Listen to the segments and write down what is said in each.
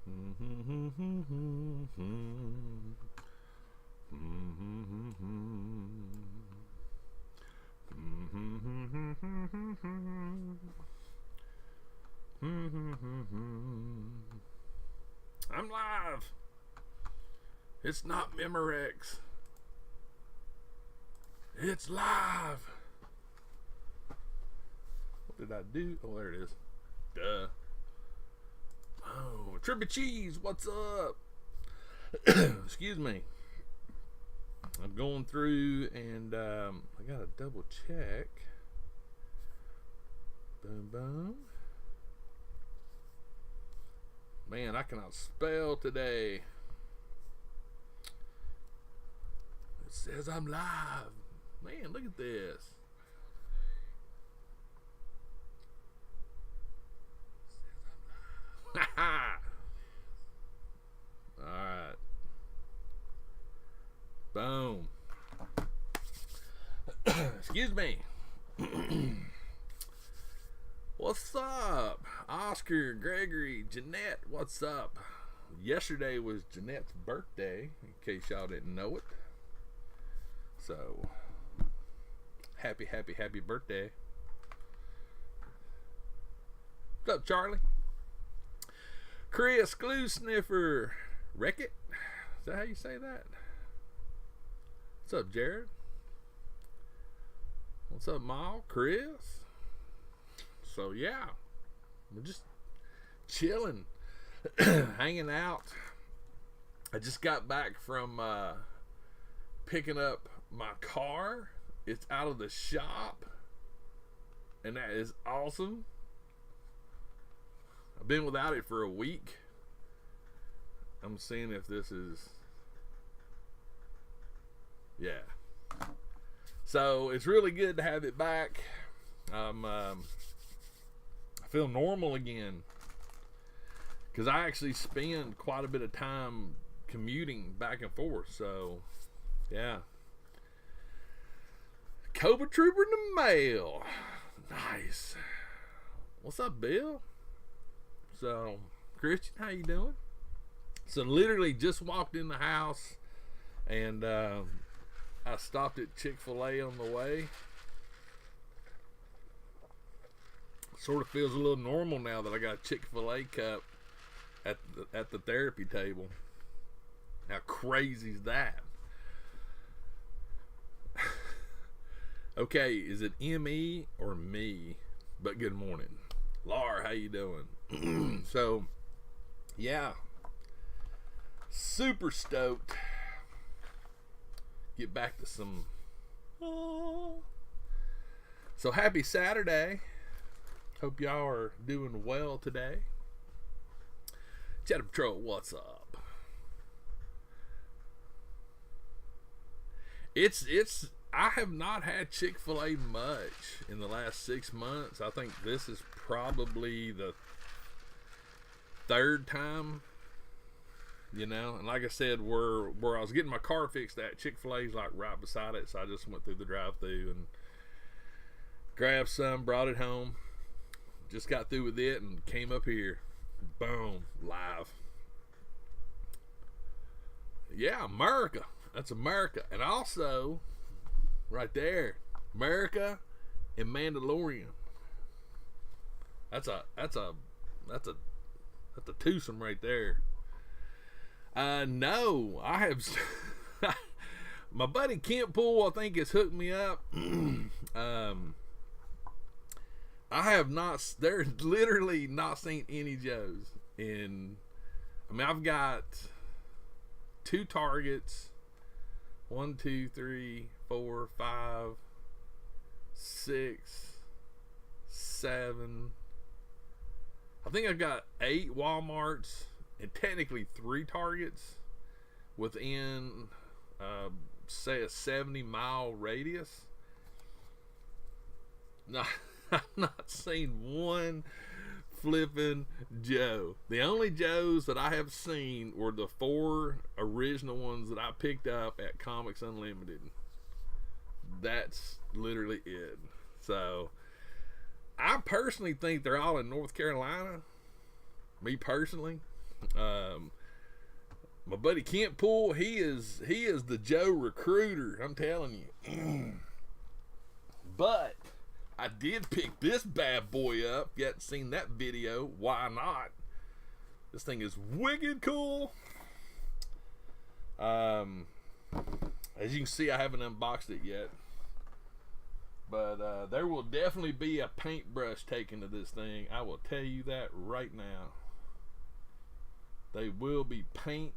I'm live. It's not Memorex. It's live. What did I do? Oh, there it is. Duh. Oh, Trippy Cheese, what's up? Excuse me. I'm going through and I gotta double check. Boom, boom. Man, I cannot spell today. It says I'm live. Man, look at this. Alright. Boom. Excuse me. What's up? Oscar, Gregory, Jeanette, what's up? Yesterday was Jeanette's birthday, in case y'all didn't know it. So, happy birthday. What's up, Charlie? Chris, Glue Sniffer, Wreck It? Is that how you say that? What's up, Jared? What's up, Mal? Chris? So, yeah. We're just chilling. Hanging out. I just got back from picking up my car. It's out of the shop. And that is awesome. I've been without it for a week. I'm seeing if this is... Yeah. So, it's really good to have it back. I feel normal again. Because I actually spend quite a bit of time commuting back and forth. So, yeah. Cobra Trooper in the mail. Nice. What's up, Bill? So, Christian, how you doing? So, literally just walked in the house. And I stopped at Chick-fil-A on the way. Sort of feels a little normal now that I got a Chick-fil-A cup at the therapy table. How crazy is that? Okay, is it M-E or me? But good morning. Laura, how you doing? So, yeah. Super stoked. Get back to some... So, happy Saturday. Hope y'all are doing well today. Chatter Patrol, what's up? I have not had Chick-fil-A much in the last 6 months. I think this is probably the third time, you know. And like I said, where I was getting my car fixed at, Chick-fil-A's like right beside it. So I just went through the drive-thru and grabbed some, brought it home. Just got through with it and came up here. Boom, live. Yeah, America. That's America. And also, right there, America and Mandalorian. That's a twosome right there. No, I have. My buddy Kent Poole, I think, has hooked me up. I have not. There's literally not seen any Joes. I've got 2 targets. 1, 2, 3, 4, 5, 6, 7. I think I've got 8 Walmarts and technically 3 Targets within, say, a 70-mile radius. No, I've not seen one flipping Joe. The only Joes that I have seen were the 4 original ones that I picked up at Comics Unlimited. That's literally it. So, I personally think they're all in North Carolina. Me personally. My buddy Kent Poole, he is the Joe recruiter. I'm telling you. But I did pick this bad boy up. If you haven't seen that video, why not? This thing is wicked cool. As you can see, I haven't unboxed it yet. But there will definitely be a paintbrush taken to this thing. I will tell you that right now. They will be paint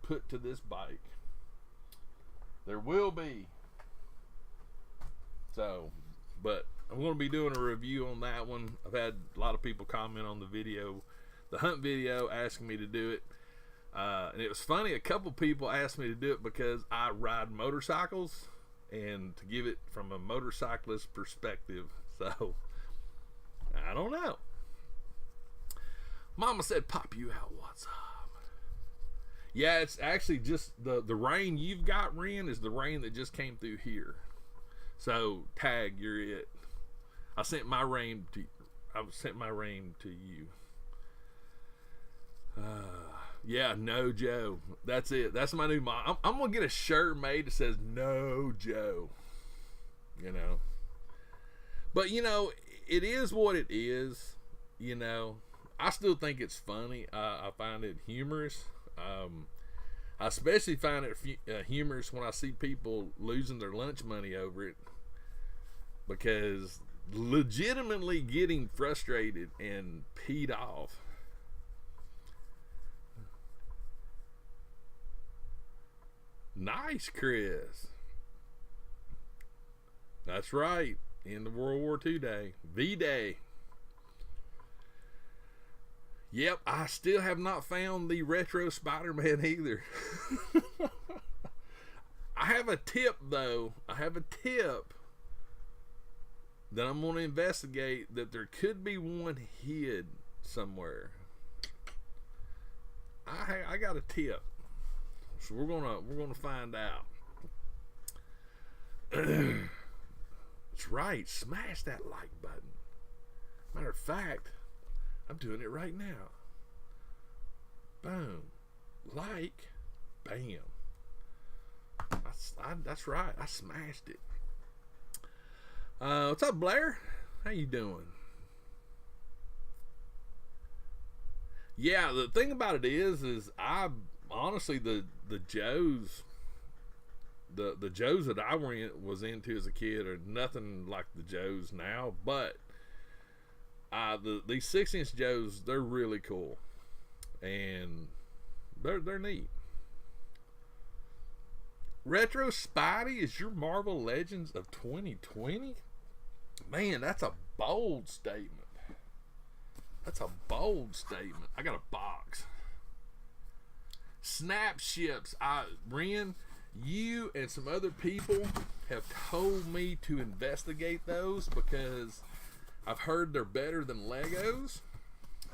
put to this bike. There will be. So, but I'm going to be doing a review on that one. I've had a lot of people comment on the video, the hunt video, asking me to do it. And it was funny, a couple people asked me to do it because I ride motorcycles and to give it from a motorcyclist perspective. So, I don't know. Mama said, pop you out, what's up? Yeah, it's actually just the rain you've got, Ren, is the rain that just came through here. So, tag, you're it. I sent my rain to you. Yeah, no Joe. That's it. That's my new mom. I'm gonna get a shirt made that says no Joe. You know. But you know, it is what it is. You know, I still think it's funny. I find it humorous. I especially find it humorous when I see people losing their lunch money over it, because legitimately getting frustrated and peed off. Nice, Chris. That's right. In the World War II day. V-Day. Yep, I still have not found the retro Spider-Man either. I have a tip, though. I have a tip that I'm going to investigate, that there could be one hid somewhere. I got a tip. So we're gonna find out. That's right. Smash that like button. Matter of fact, I'm doing it right now. Boom. Like. Bam. That's right. I smashed it. What's up, Blair? How you doing? Yeah, the thing about it is I honestly, the Joes, the Joes that I was into as a kid are nothing like the Joes now. But these 6-inch Joes, they're really cool, and they're neat. Retro Spidey is your Marvel Legends of 2020. Man, that's a bold statement. That's a bold statement. I got a box. Snap ships. Ren, you and some other people have told me to investigate those because I've heard they're better than Legos.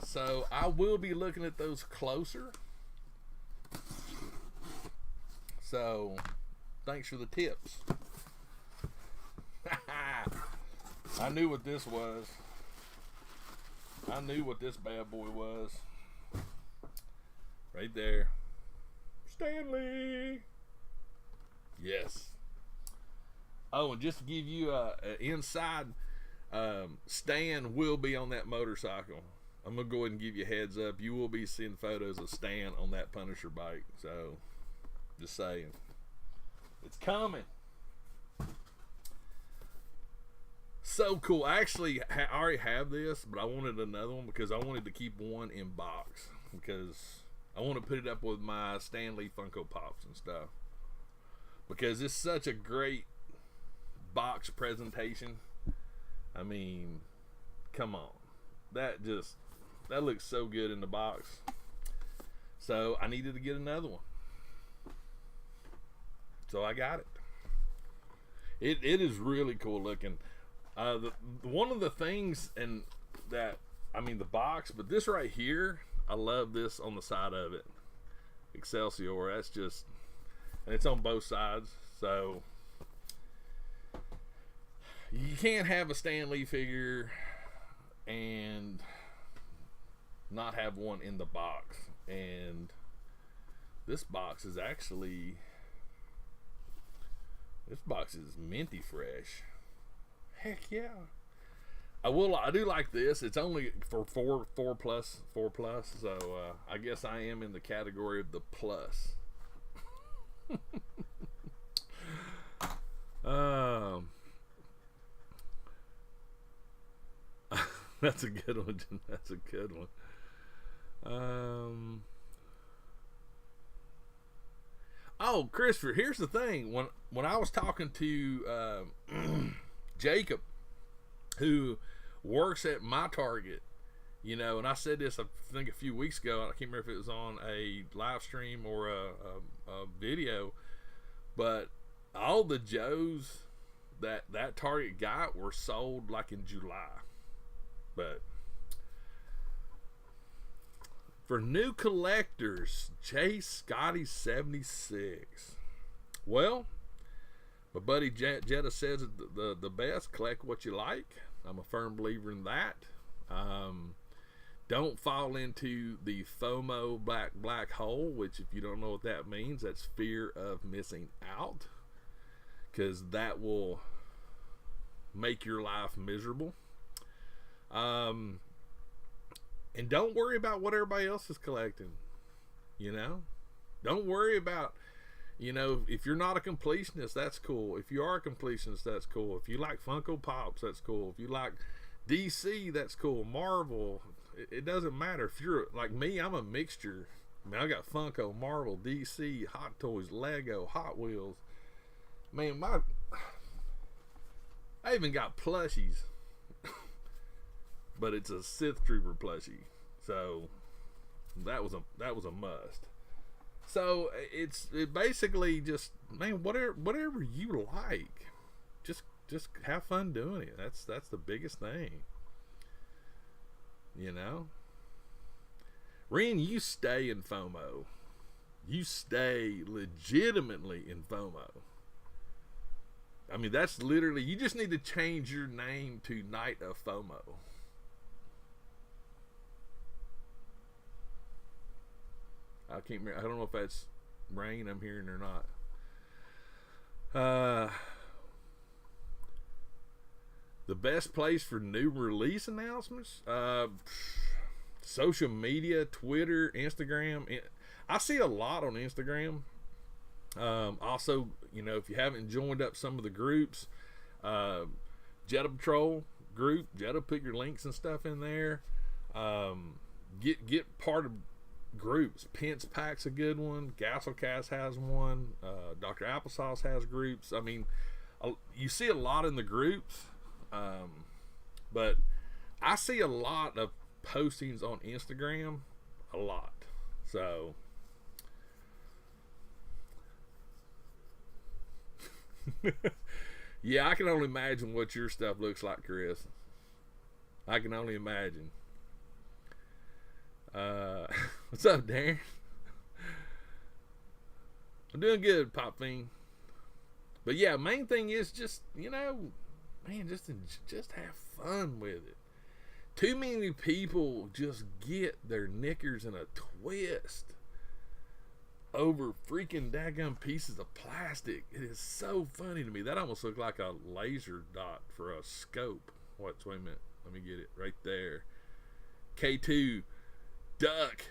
So I will be looking at those closer. So thanks for the tips. I knew what this was. I knew what this bad boy was. Right there. Stanley. Yes. Oh, and just to give you an inside, Stan will be on that motorcycle. I'm going to go ahead and give you a heads up. You will be seeing photos of Stan on that Punisher bike. So, just saying. It's coming. So cool. I actually already have this, but I wanted another one because I wanted to keep one in box, because I want to put it up with my Stanley Funko Pops and stuff, because it's such a great box presentation. I mean, come on. That looks so good in the box. So I needed to get another one. So I got it. It is really cool looking. One of the things, and that, I mean the box, but this right here, I love this on the side of it. Excelsior, that's just, and it's on both sides. So you can't have a Stan Lee figure and not have one in the box. And this box is actually, this box is minty fresh. Heck yeah. I do like this. It's only for four plus. So I guess I am in the category of the plus. That's a good one. That's a good one. Oh, Christopher, here's the thing. When I was talking to Jacob, who works at my Target, you know, and I said this I think a few weeks ago. I can't remember if it was on a live stream or a video, but all the Joes that Target got were sold like in July. But for new collectors, Chase Scotty 76. Well, my buddy Jetta says the best. Collect what you like. I'm a firm believer in that. Don't fall into the FOMO black hole, which, if you don't know what that means, that's fear of missing out, because that will make your life miserable. And don't worry about what everybody else is collecting. You know, don't worry about, you know, if you're not a completionist, that's cool. If you are a completionist, that's cool. If you like Funko Pops, that's cool. If you like DC, that's cool. Marvel, it doesn't matter. If you're like me, I'm a mixture. I mean, I got Funko, Marvel, DC, Hot Toys, Lego, Hot Wheels. Man, I even got plushies. But it's a Sith Trooper plushie, so that was a must. So it basically just, man, whatever you like, just have fun doing it. That's the biggest thing, you know. Ren, you stay in FOMO. You stay legitimately in FOMO. I mean, that's literally, you just need to change your name to Night of FOMO. I can't remember. I don't know if that's rain I'm hearing or not. The best place for new release announcements? Social media, Twitter, Instagram. I see a lot on Instagram. Also, you know, if you haven't joined up some of the groups, Jetta Patrol group, Jetta, put your links and stuff in there. Get part of groups. Pence Pack's a good one. Gasselcast has one. Dr. Applesauce has groups. I mean, you see a lot in the groups, but I see a lot of postings on Instagram, a lot. So yeah, I can only imagine what your stuff looks like, Chris. I can only imagine. What's up, Darren? I'm doing good, Pop Fiend. But yeah, main thing is just, you know, man, just have fun with it. Too many people just get their knickers in a twist over freaking daggum pieces of plastic. It is so funny to me. That almost looked like a laser dot for a scope. Wait a minute. Let me get it right there. K2, duck.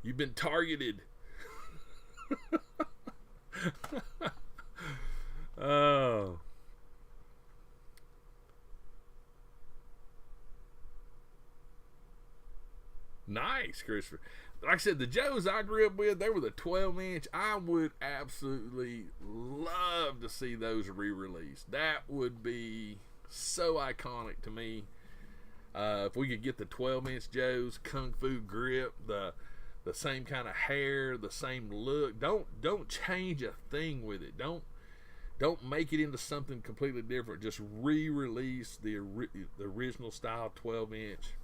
You've been targeted. Oh. Nice, Christopher. Like I said, the Joes I grew up with, they were the 12-inch. I would absolutely love to see those re-released. That would be so iconic to me. If we could get the 12-inch Joes, Kung Fu grip, the same kind of hair, the same look. Don't change a thing with it. Don't make it into something completely different. Just re-release the original style 12-inch.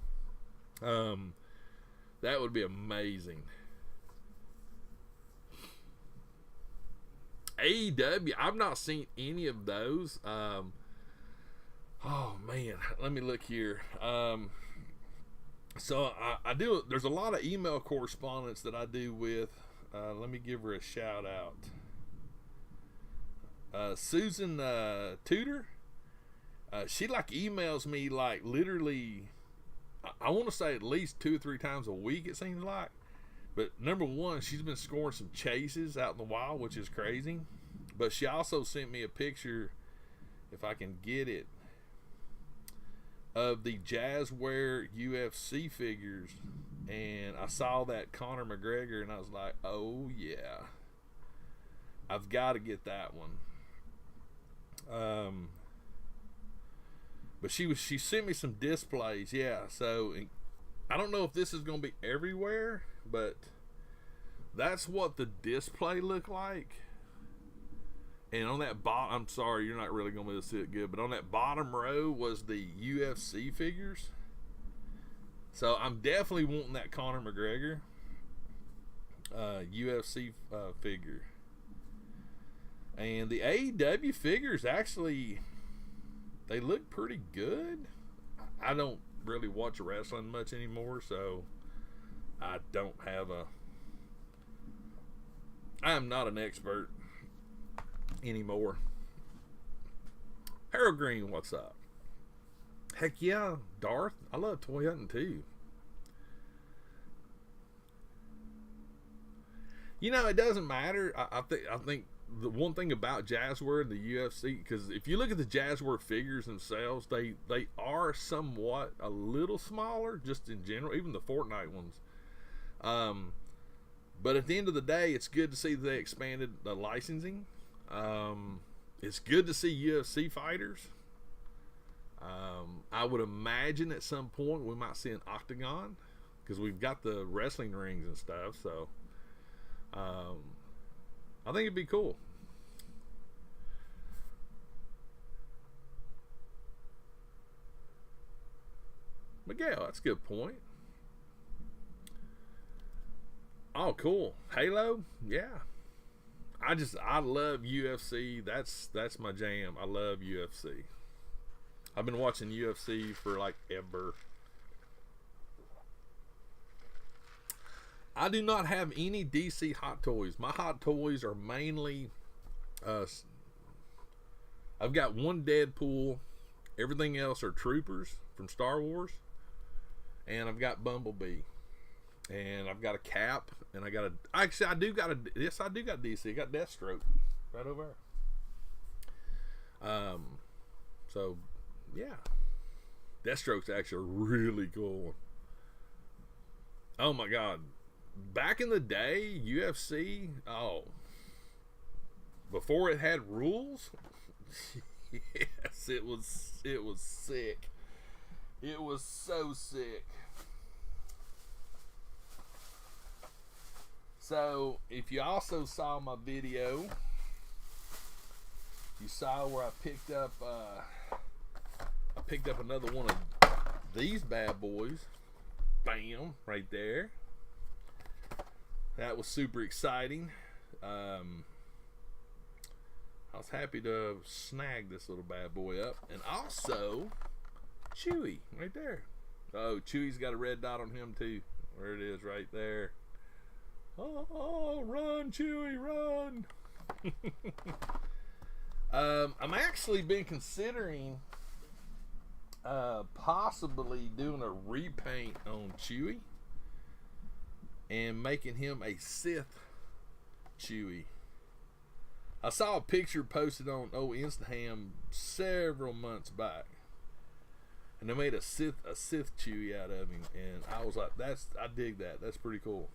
That would be amazing. AEW, I've not seen any of those. Oh man, let me look here. So I do. There's a lot of email correspondence that I do with. Let me give her a shout out. Susan Tudor. She like emails me like literally. I want to say at least 2 or 3 times a week. It seems like. But number one, she's been scoring some chases out in the wild, which is crazy. But she also sent me a picture, if I can get it, of the Jazzware UFC figures. And I saw that Conor McGregor, and I was like, oh yeah, I've got to get that one. But she sent me some displays, yeah. So I don't know if this is going to be everywhere, but that's what the display looked like. And on that bottom, I'm sorry, you're not really going to be able to see it good, but on that bottom row was the UFC figures. So I'm definitely wanting that Conor McGregor UFC figure. And the AEW figures actually, they look pretty good. I don't really watch wrestling much anymore, so I don't have I am not an expert anymore. Harold Green, what's up? Heck yeah, Darth. I love toy hunting too. You know, it doesn't matter. I think the one thing about Jazzware and the UFC, because if you look at the Jazzware figures themselves, they are somewhat a little smaller, just in general, even the Fortnite ones. But at the end of the day, it's good to see they expanded the licensing. It's good to see UFC fighters. I would imagine at some point we might see an octagon, because we've got the wrestling rings and stuff. So I think it'd be cool. Miguel, that's a good point. Oh, cool. Halo? Yeah. I love UFC. That's my jam. I love UFC. I've been watching UFC for like ever. I do not have any DC Hot Toys. My Hot Toys are mainly I've got one Deadpool. Everything else are Troopers from Star Wars. And I've got Bumblebee. And I've got a Cap. And I got I do got DC. I got Deathstroke right over there. So yeah. Deathstroke's actually a really cool one. Oh my god. Back in the day, UFC, before it had rules, yes, it was sick. It was so sick. So, if you also saw my video, you saw where I picked up another one of these bad boys. Bam, right there. That was super exciting. I was happy to snag this little bad boy up. And also, Chewy, right there. Oh, Chewy's got a red dot on him too. There it is, right there. Oh, run, Chewy, run. I'm actually been considering possibly doing a repaint on Chewy and making him a Sith Chewy. I saw a picture posted on Instagram several months back, and they made a Sith Chewy out of him, and I was like, I dig that. That's pretty cool.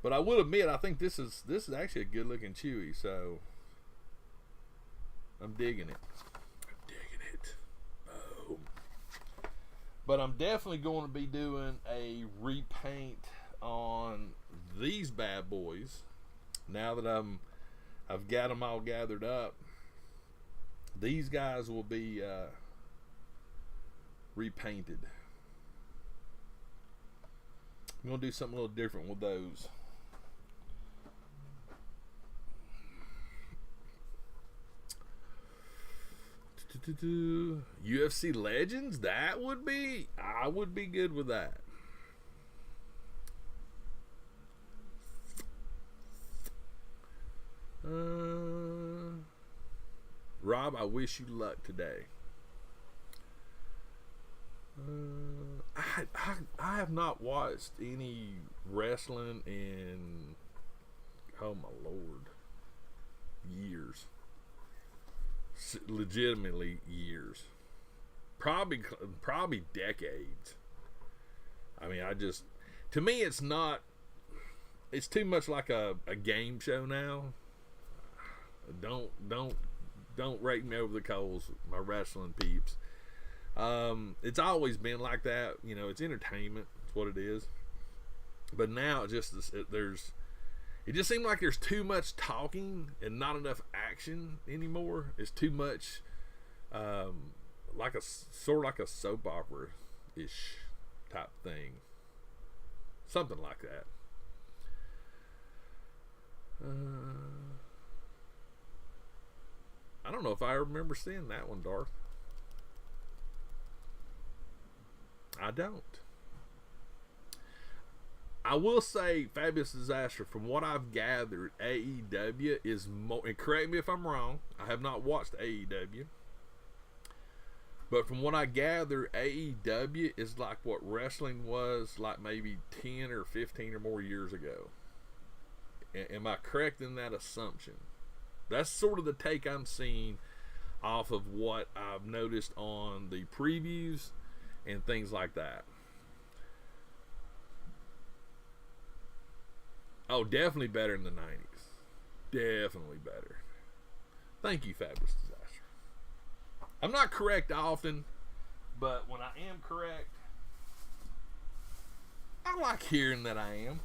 But I will admit, I think this is actually a good looking Chewy, so I'm digging it. Oh. But I'm definitely going to be doing a repaint on these bad boys. Now that I've got them all gathered up, these guys will be repainted. I'm going to do something a little different with those. UFC Legends. That would be. I would be good with that. Rob, I wish you luck today. I have not watched any wrestling in, oh my lord, years. Legitimately years. Probably decades. I mean, to me it's not, it's too much like a game show now. Don't rake me over the coals, my wrestling peeps. It's always been like that. You know, it's entertainment. It's what it is. But now it just seemed like there's too much talking and not enough action anymore. It's too much, like a soap opera ish type thing, something like that. I don't know if I remember seeing that one, Darth. I don't. I will say, Fabulous Disaster, from what I've gathered, AEW is more, and correct me if I'm wrong, I have not watched AEW, but from what I gather, AEW is like what wrestling was like maybe 10 or 15 or more years ago. Am I correct in that assumption? That's sort of the take I'm seeing off of what I've noticed on the previews and things like that. Oh, definitely better in the 90s. Definitely better. Thank you, Fabulous Disaster. I'm not correct often, but when I am correct, I like hearing that I am.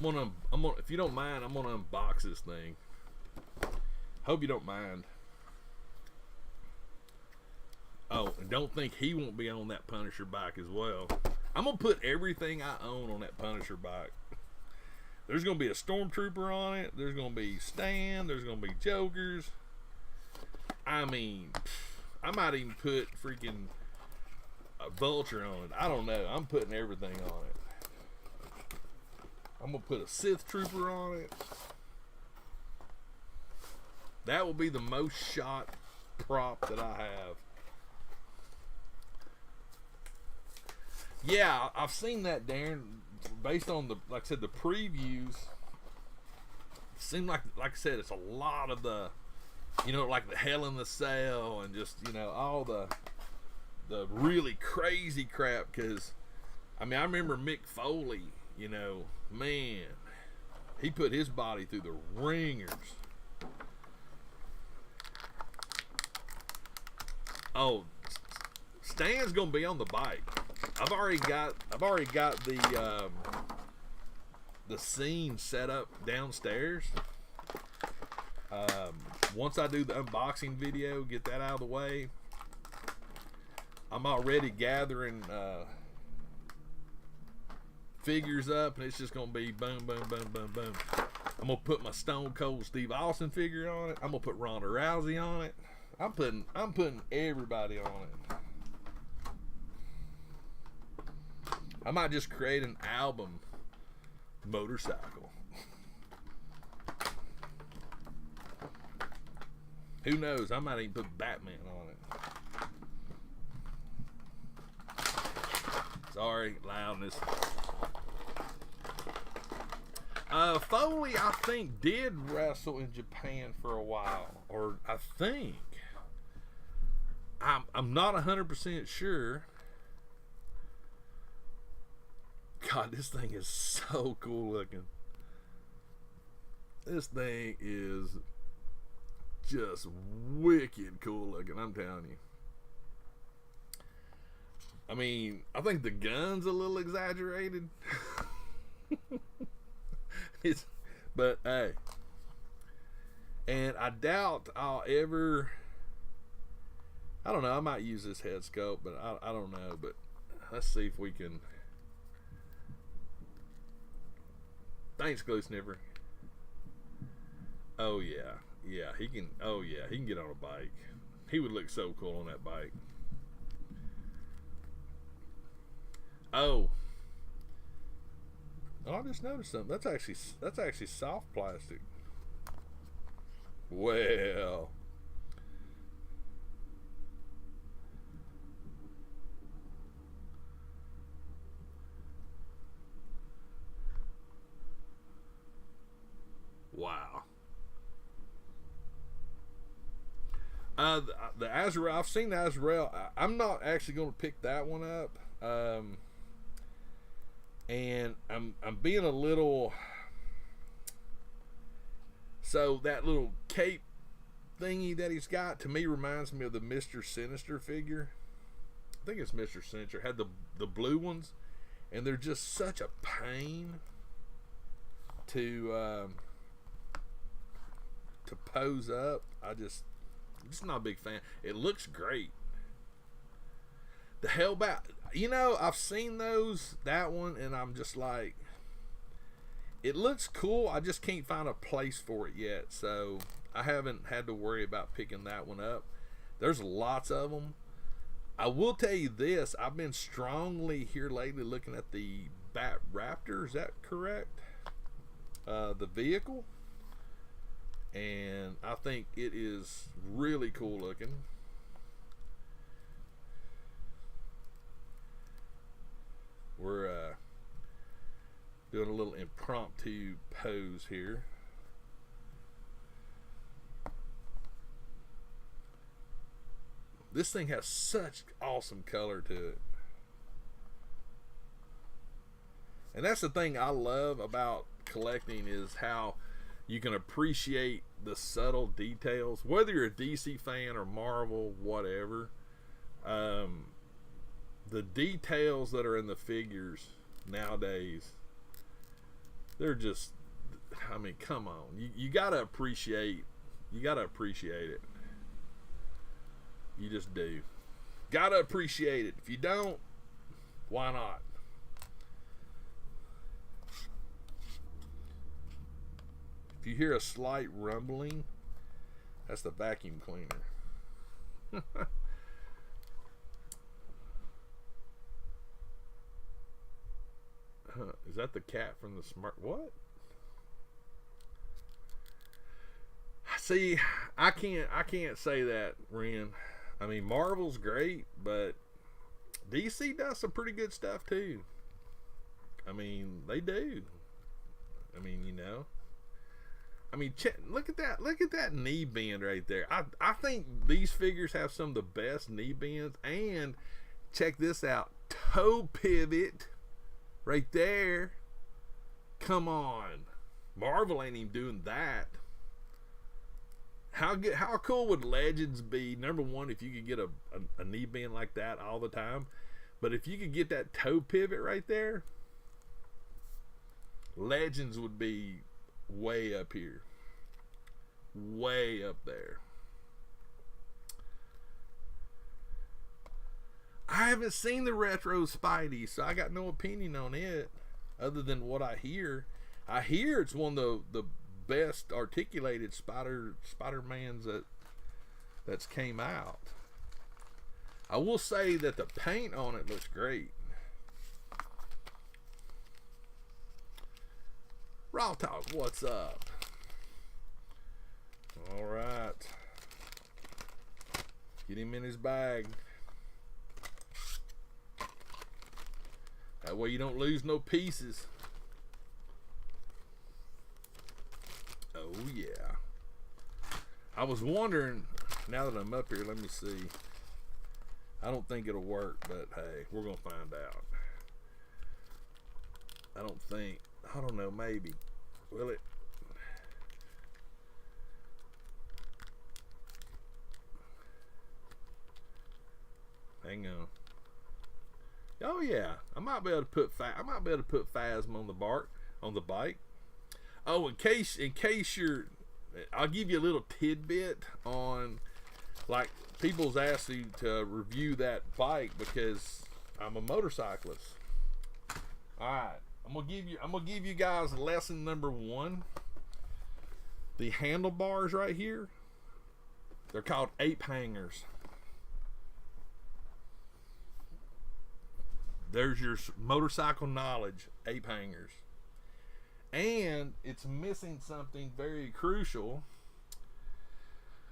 I'm gonna, if you don't mind, I'm gonna unbox this thing. Hope you don't mind. Oh, and don't think he won't be on that Punisher bike as well. I'm gonna put everything I own on that Punisher bike. There's gonna be a Stormtrooper on it. There's gonna be Stan. There's gonna be Jokers. I mean, I might even put freaking a Vulture on it. I don't know. I'm putting everything on it. I'm gonna put a Sith Trooper on it. That will be the most shot prop that I have. Yeah, I've seen that, Darren. Based on the, like I said, the previews, seem like I said, it's a lot of the, you know, like the Hell in the Cell and just, you know, all the really crazy crap. Because I mean, I remember Mick Foley. You know, man, he put his body through the ringers. Oh, Stan's gonna be on the bike. I've already got the scene set up downstairs. Once I do the unboxing video, get that out of the way, I'm already gathering figures up, and it's just gonna be boom, boom, boom, boom, boom. I'm gonna put my Stone Cold Steve Austin figure on it. I'm gonna put Ronda Rousey on it. I'm putting everybody on it. I might just create an album motorcycle. Who knows? I might even put Batman on it. Sorry, loudness. Foley, I think, did wrestle in Japan for a while, or I think. I'm not 100% sure. God, this thing is so cool looking. This thing is just wicked cool looking, I'm telling you. I mean, I think the gun's a little exaggerated. But hey. And I doubt I'll ever, I don't know, I might use this head sculpt, but I don't know. But let's see if we can. Thanks, Glue Sniffer. Oh yeah. Yeah, he can. Oh yeah, he can get on a bike. He would look so cool on that bike. Oh, oh, I just noticed something. That's actually soft plastic. Well, wow. The Azrael. I've seen the Azrael. I'm not actually going to pick that one up. And I'm being a little. So that little cape thingy that he's got to me reminds me of the Mr. Sinister figure. I think it's Mr. Sinister. Had the blue ones, and they're just such a pain to pose up. I'm just not a big fan. It looks great. The Hellbound, I've seen that one, and I'm just like, it looks cool. I just can't find a place for it yet, so I haven't had to worry about picking that one up. There's lots of them. I will tell you this: I've been strongly here lately looking at the Bat Raptor. Is that correct? The vehicle, and I think it is really cool looking. We're doing a little impromptu pose here. This thing has such awesome color to it. And that's the thing I love about collecting, is how you can appreciate the subtle details, whether you're a DC fan or Marvel, whatever. The details that are in the figures nowadays, they're just, I mean, come on. You gotta appreciate it. You just do. Gotta appreciate it. If you don't, why not? If you hear a slight rumbling, that's the vacuum cleaner. Is that the cat from the smart? What? See, I can't say that, Ren. I mean, Marvel's great, but DC does some pretty good stuff too. I mean, they do. I mean, I mean, look at that! Look at that knee bend right there. I think these figures have some of the best knee bends. And check this out: toe pivot, right there. Come on, Marvel ain't even doing that. How cool would Legends be? Number one, if you could get a knee bend like that all the time, but if you could get that toe pivot right there, Legends would be way up here, way up there. I haven't seen the retro Spidey, so I got no opinion on it other than what I hear. I hear it's one of the best articulated Spider-Mans that's came out. I will say that the paint on it looks great. Raw Talk, what's up? All right, get him in his bag. That way you don't lose no pieces. Oh yeah. I was wondering, now that I'm up here, let me see. I don't think it'll work, but hey, we're gonna find out. I don't know, maybe. Will it? Hang on. Oh yeah, I might be able to put Phasma on the bike. Oh, in case I'll give you a little tidbit on, like, people's asked me to review that bike because I'm a motorcyclist. All right, I'm gonna give you guys lesson number one. The handlebars right here, they're called ape hangers. There's your motorcycle knowledge, ape hangers. And it's missing something very crucial,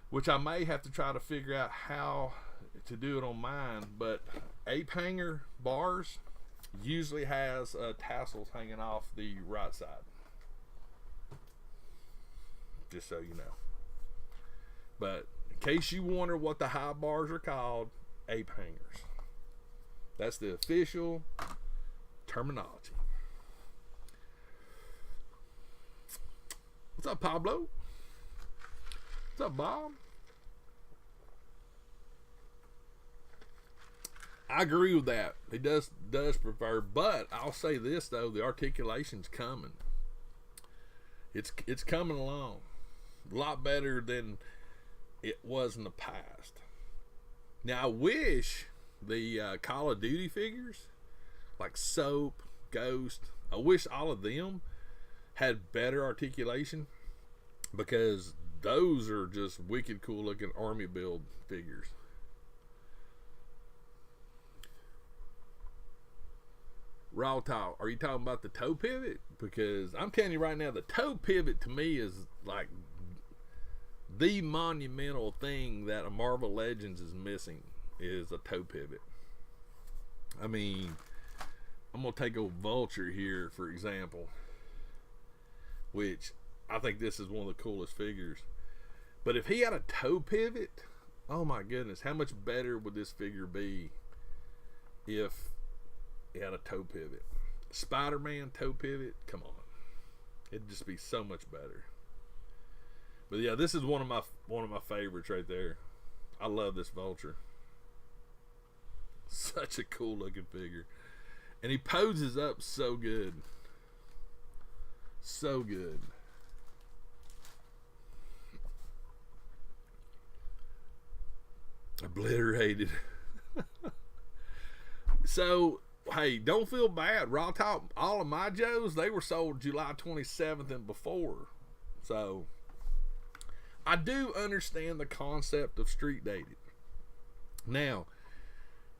which I may have to try to figure out how to do it on mine. But ape hanger bars usually has tassels hanging off the right side. Just so you know. But in case you wonder what the high bars are called, ape hangers. That's the official terminology. What's up, Pablo? What's up, Bob? I agree with that. He does prefer, but I'll say this though: the articulation's coming. It's coming along a lot better than it was in the past. Now, I wish the Call of Duty figures, like Soap, Ghost, I wish all of them had better articulation, because those are just wicked cool looking army build figures. Raw talk, are you talking about the toe pivot? Because I'm telling you right now, the toe pivot to me is like the monumental thing that a Marvel Legends is missing, is a toe pivot. I mean, I'm gonna take old Vulture here for example, which I think this is one of the coolest figures. But if he had a toe pivot, oh my goodness, how much better would this figure be if he had a toe pivot? Spider-Man toe pivot, come on, it'd just be so much better. But yeah, this is one of my favorites right there. I love this Vulture. Such a cool looking figure, and he poses up so good, so good. Obliterated. So hey, don't feel bad. Raw talk, all of my Joes, they were sold July 27th and before. So I do understand the concept of street dating. Now,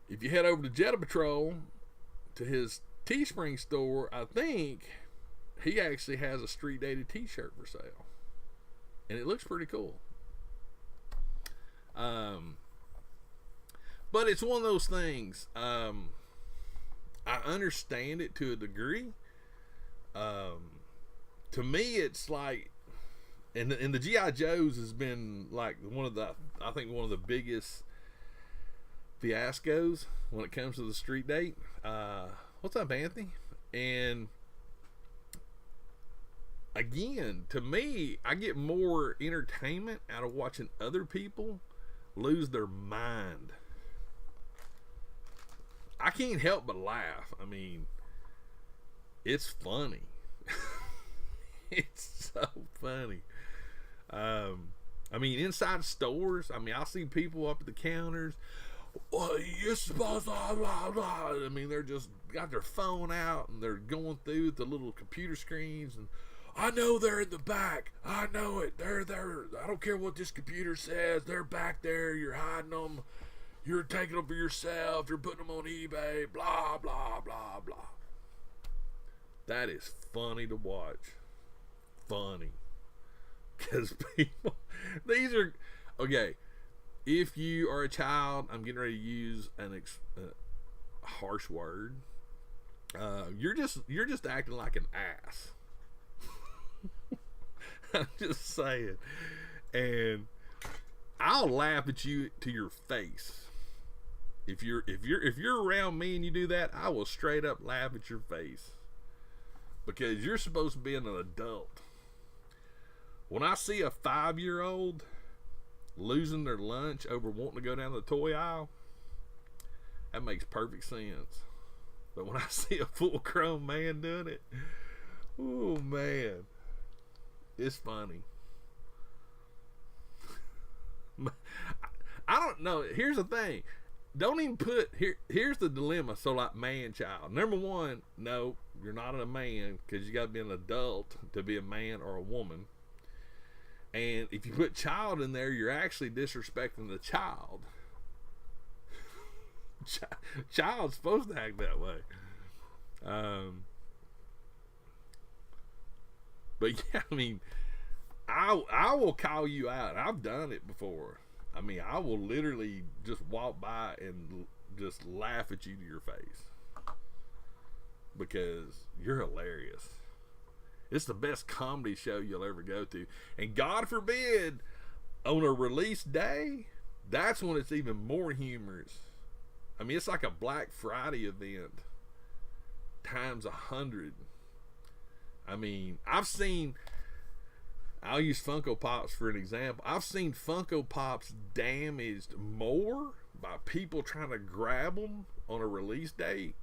if you head over to Jetta Patrol to his Teespring store, I think he actually has a street dated t-shirt for sale, and it looks pretty cool. But it's one of those things. I understand it to a degree. To me, it's like, and the G.I. Joes has been like one of the biggest fiascos when it comes to the street date. What's up, Anthony? And again, to me, I get more entertainment out of watching other people lose their mind. I can't help but laugh. I mean, it's funny. It's so funny. I mean, inside stores, I mean, I'll see people up at the counters. Well, you're supposed to blah, blah, blah. I mean, they're just got their phone out and they're going through the little computer screens, and I know they're in the back. I know it. They're there. I don't care what this computer says. They're back there. You're hiding them. You're taking them for yourself. You're putting them on eBay. Blah, blah, blah, blah. That is funny to watch. Funny. Because people, these are, okay, if you are a child, I'm getting ready to use a harsh word. You're just acting like an ass. I'm just saying. And I'll laugh at you to your face. If you're around me and you do that, I will straight up laugh at your face, because you're supposed to be an adult. When I see a 5-year-old losing their lunch over wanting to go down the toy aisle, that makes perfect sense. But when I see a full-grown man doing it, oh man, it's funny. I don't know. Here's the thing. Don't even put here's the dilemma. So like man child, number one, no, you're not a man, because you got to be an adult to be a man or a woman. And if you put child in there, you're actually disrespecting the child. Child's supposed to act that way. But yeah, I mean, I will call you out. I've done it before. I mean, I will literally just walk by and just laugh at you to your face because you're hilarious. It's the best comedy show you'll ever go to. And God forbid, on a release day, that's when it's even more humorous. I mean, it's like a Black Friday event times 100. I mean, I'll use Funko Pops for an example. I've seen Funko Pops damaged more by people trying to grab them on a release date.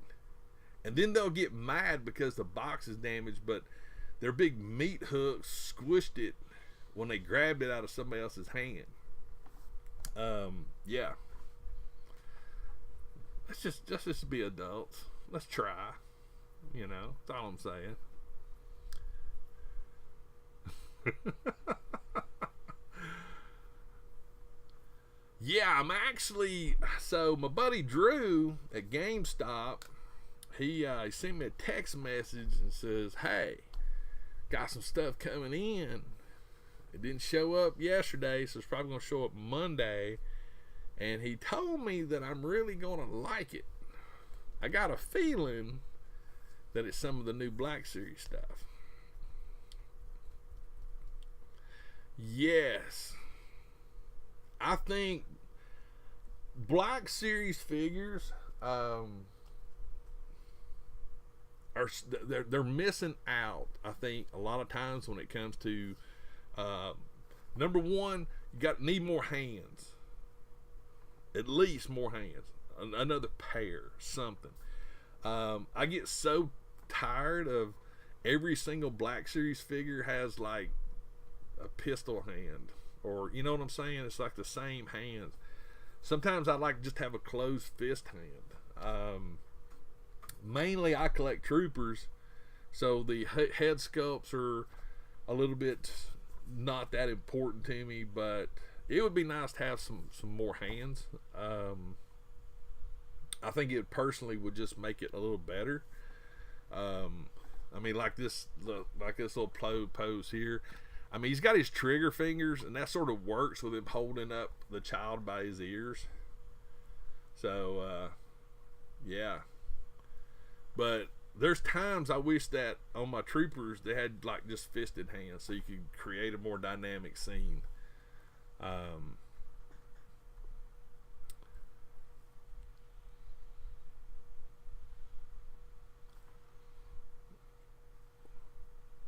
And then they'll get mad because the box is damaged, but their big meat hook squished it when they grabbed it out of somebody else's hand. Yeah. Let's just be adults. Let's try. You know, that's all I'm saying. Yeah, I'm actually, so my buddy Drew at GameStop, he sent me a text message and says, hey, got some stuff coming in. It didn't show up yesterday, so it's probably going to show up Monday. And he told me that I'm really going to like it. I got a feeling that it's some of the new Black Series stuff. Yes. I think Black Series figures they're missing out. I think a lot of times when it comes to number one, you need more hands. At least more hands. Another pair, something. I get so tired of every single Black Series figure has like a pistol hand, or you know what I'm saying? It's like the same hands. Sometimes I like just have a closed fist hand. Mainly I collect troopers, so the head sculpts are a little bit not that important to me, but it would be nice to have some more hands. I think it personally would just make it a little better. I mean, like this little pose here. I mean, he's got his trigger fingers, and that sort of works with him holding up the child by his ears. So, yeah. But there's times I wish that on my troopers they had like just fisted hands, so you could create a more dynamic scene.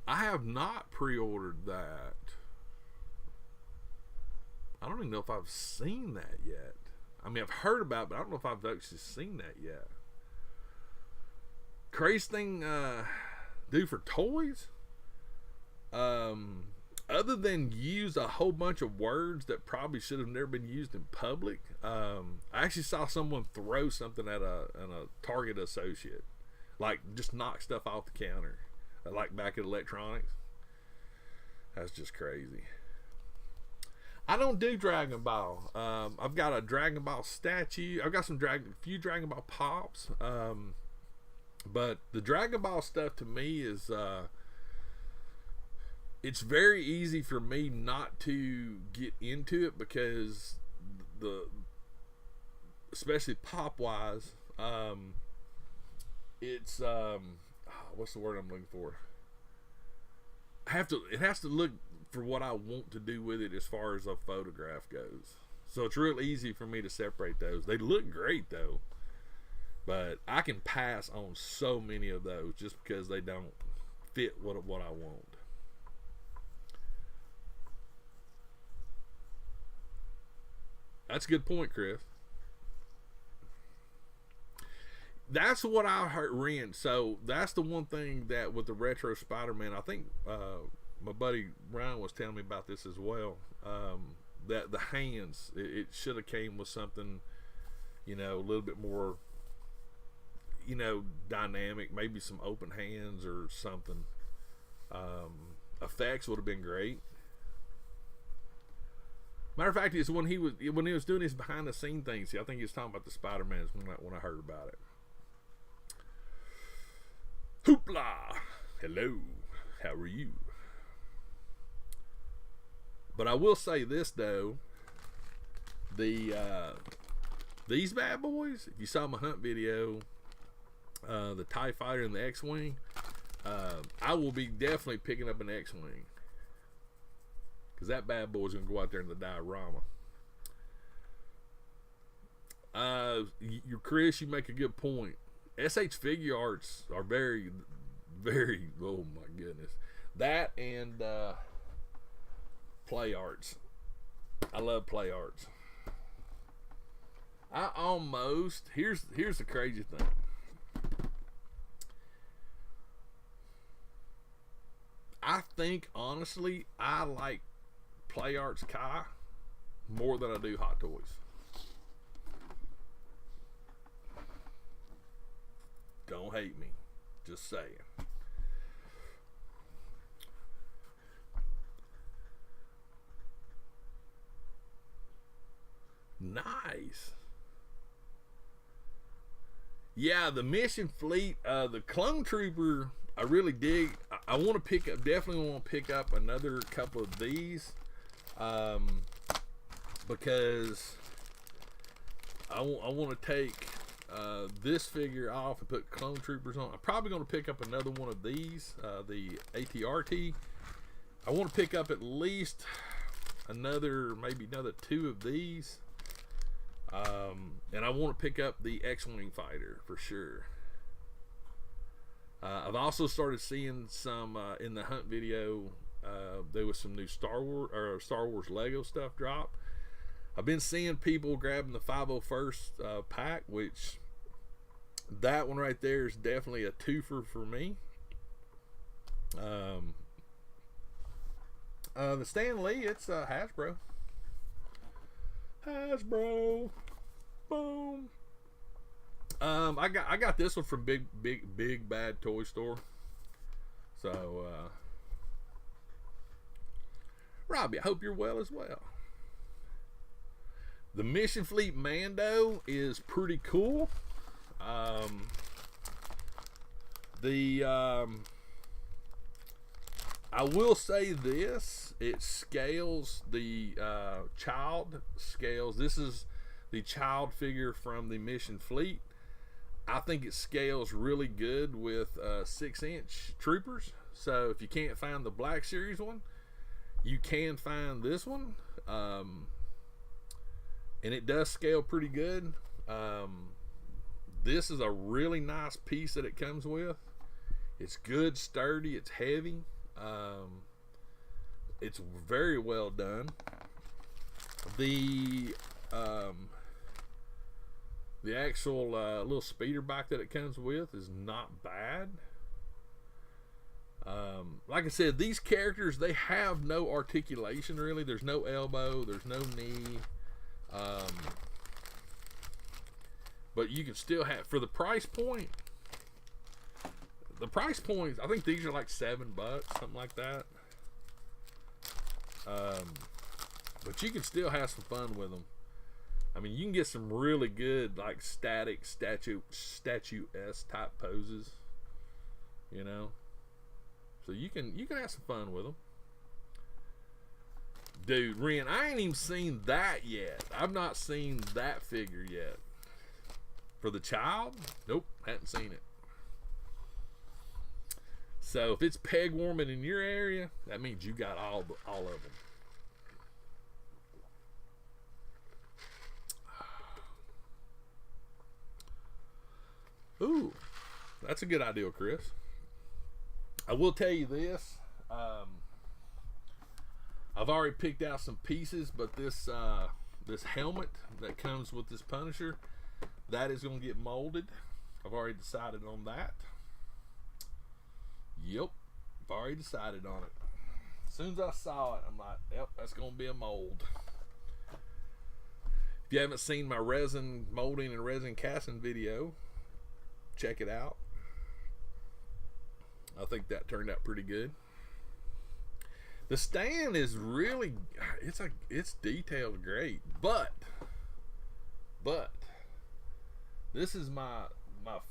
I have not pre-ordered that. I don't even know if I've seen that yet. I mean, I've heard about it, but I don't know if I've actually seen that yet. Crazy thing do for toys? Other than use a whole bunch of words that probably should have never been used in public, I actually saw someone throw something at a Target associate. Like, just knock stuff off the counter. Like back at electronics. That's just crazy. I don't do Dragon Ball. I've got a Dragon Ball statue. I've got few Dragon Ball pops. But the Dragon Ball stuff to me is it's very easy for me not to get into it because especially pop wise, it's what's the word I'm looking for? It has to look for what I want to do with it as far as a photograph goes. So it's real easy for me to separate those. They look great though, but I can pass on so many of those just because they don't fit what I want. That's a good point, Chris. That's what I heard read. So that's the one thing that with the retro Spider-Man, I think my buddy Ryan was telling me about this as well. That the hands, it should have came with something, a little bit more, dynamic. Maybe some open hands or something. Effects would have been great. Matter of fact, it's when he was doing his behind the scene things. I think he was talking about the Spider-Man when I heard about it. Hoopla! Hello, how are you? But I will say this though, these bad boys. If you saw my hunt video, the TIE Fighter and the X-Wing, I will be definitely picking up an X-Wing. Because that bad boy's going to go out there in the diorama. Chris, you make a good point. SH Figure Arts are very, very, oh my goodness. That and Play Arts. I love Play Arts. Here's the crazy thing. I think, honestly, I like Play Arts Kai more than I do Hot Toys. Don't hate me. Just saying. Nice. Yeah, the Mission Fleet, the Clone Trooper, I really dig. I want to pick up, definitely want to pick up another couple of these. Because I want to take this figure off and put Clone Troopers on. I'm probably going to pick up another one of these, the ATRT. I want to pick up at least maybe another 2 of these. And I want to pick up the X-Wing fighter for sure. I've also started seeing some in the hunt video. There was some new Star Wars Lego stuff drop. I've been seeing people grabbing the 501st pack, which that one right there is definitely a twofer for me. The Stan Lee, it's Hasbro. Hasbro, boom. I got this one from Big Bad Toy Store. So, Robbie, I hope you're well as well. The Mission Fleet Mando is pretty cool. I will say this, it scales, the child scales. This is the child figure from the Mission Fleet. I think it scales really good with 6-inch troopers. So if you can't find the Black Series one, you can find this one. And it does scale pretty good. This is a really nice piece that it comes with. It's good, sturdy, it's heavy. It's very well done. The actual little speeder bike that it comes with is not bad. Like I said, these characters, they have no articulation really. There's no elbow, there's no knee. But you can still have, for the price point, I think these are like $7, something like that. But you can still have some fun with them. I mean, you can get some really good, like, static statuesque type poses, you know. So you can have some fun with them. Dude, Ren, I ain't even seen that yet. I've not seen that figure yet. For the child? Nope, hadn't seen it. So if it's peg warming in your area, that means you got all of them. Ooh, that's a good idea, Chris. I will tell you this. I've already picked out some pieces, but this helmet that comes with this Punisher, that is going to get molded. I've already decided on that. Yep, I've already decided on it. As soon as I saw it, I'm like, yep, that's going to be a mold. If you haven't seen my resin molding and resin casting video, check it out. I think that turned out pretty good. The stand is really, it's detailed great, but this is my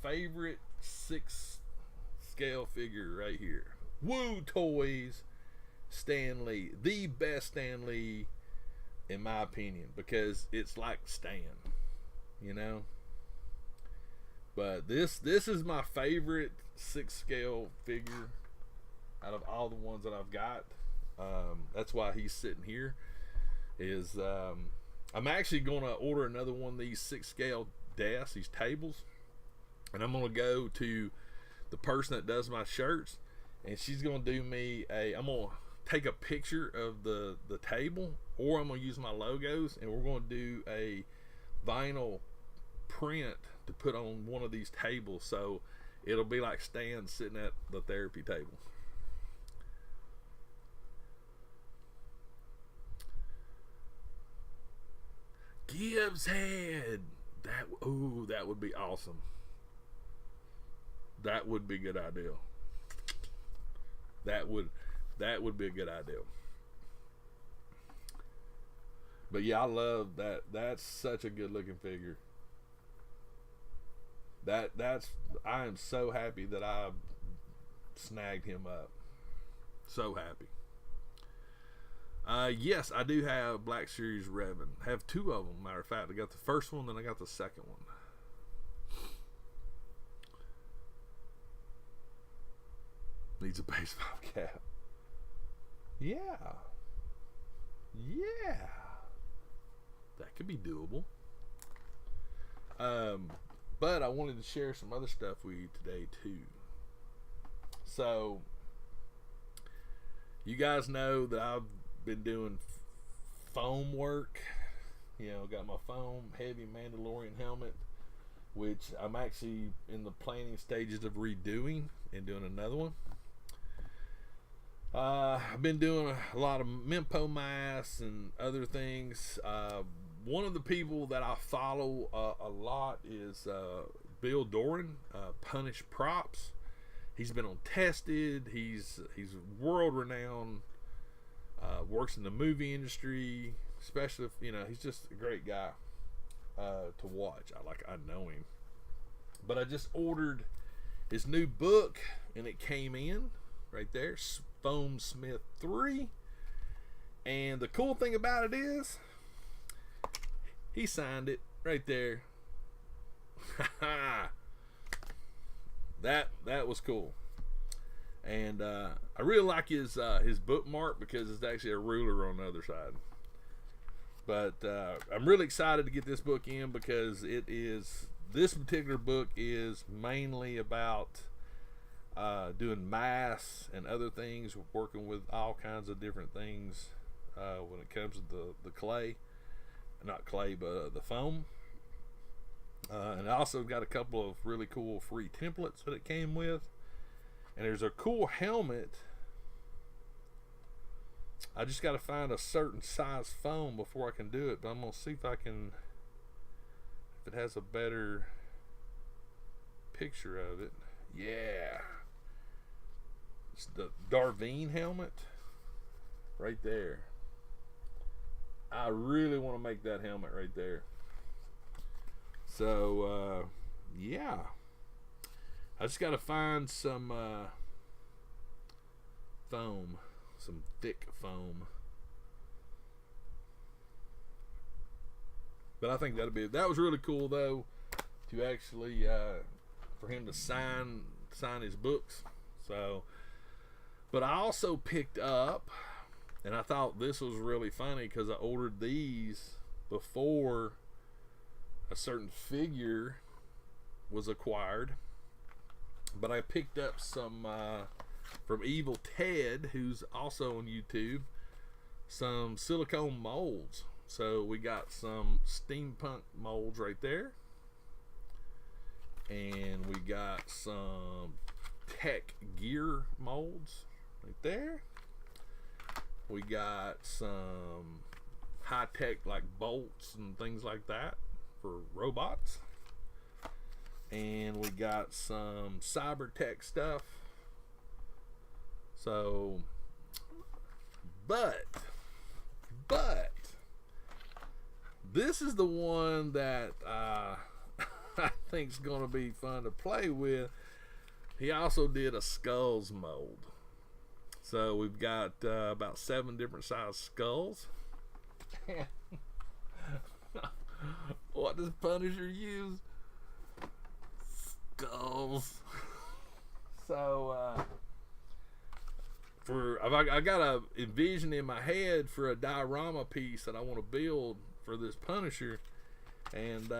favorite 6 scale figure right here. Woo Toys Stan Lee, the best Stan Lee in my opinion, because it's like Stan, you know. But this is my favorite 6 scale figure out of all the ones that I've got. That's why he's sitting here. I'm actually gonna order another one of these 6 scale desks, these tables, and I'm gonna go to the person that does my shirts, and she's gonna do me I'm gonna take a picture of the table, or I'm gonna use my logos, and we're gonna do a vinyl print to put on one of these tables, so it'll be like Stan sitting at the therapy table. Gibbs head. That would be awesome. That would be a good idea. That would be a good idea. But yeah, I love that. That's such a good looking figure. I am so happy that I snagged him up. So happy. Yes, I do have Black Series Revan. I have 2 of them. Matter of fact, I got the first one, then I got the second one. Needs a baseball cap. Yeah. That could be doable. But I wanted to share some other stuff with you today too. So, you guys know that I've been doing foam work. You know, got my foam heavy Mandalorian helmet, which I'm actually in the planning stages of redoing and doing another one. I've been doing a lot of Mempo masks and other things. One of the people that I follow a lot is Bill Doran, Punish Props. He's been on Tested. He's world renowned. Works in the movie industry, especially if, you know, he's just a great guy to watch. I know him. But I just ordered his new book, and it came in right there, Foam Smith 3. And the cool thing about it is, he signed it right there. that was cool. And I really like his bookmark, because it's actually a ruler on the other side. But I'm really excited to get this book in, because this particular book is mainly about doing masks and other things, working with all kinds of different things when it comes to the clay. Not clay, but the foam. And I also got a couple of really cool free templates that it came with. And there's a cool helmet. I just got to find a certain size foam before I can do it. But I'm going to see if it has a better picture of it. Yeah. It's the Darvine helmet. Right there. I really want to make that helmet right there. So, yeah. I just got to find some foam, some thick foam. But I think that was really cool though, to actually for him to sign his books. So, but I also picked up, and I thought this was really funny because I ordered these before a certain figure was acquired. But I picked up some from Evil Ted, who's also on YouTube, some silicone molds. So we got some steampunk molds right there, and we got some tech gear molds right there. We got some high-tech like bolts and things like that for robots. And we got some cyber tech stuff. So But this is the one that I think is going to be fun to play with. He also did a skulls mold. So we've got about 7 different size skulls. What does Punisher use? Skulls. So I got a envision in my head for a diorama piece that I want to build for this Punisher, and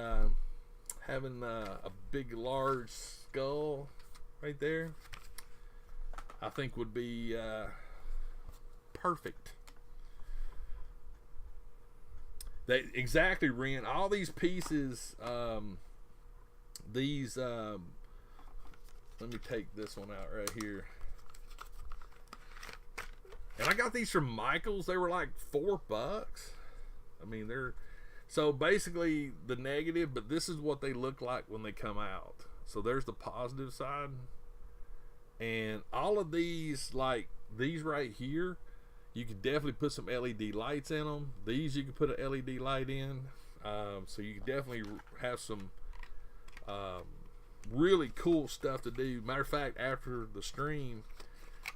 having a big large skull right there, I think would be perfect. Exactly, Ren. All these pieces, let me take this one out right here. And I got these from Michael's. They were like $4. I mean, they're so basically the negative, but this is what they look like when they come out. So there's the positive side. And all of these, like these right here, you could definitely put some LED lights in them. These you can put an LED light in. So you can definitely have some really cool stuff to do. Matter of fact, after the stream,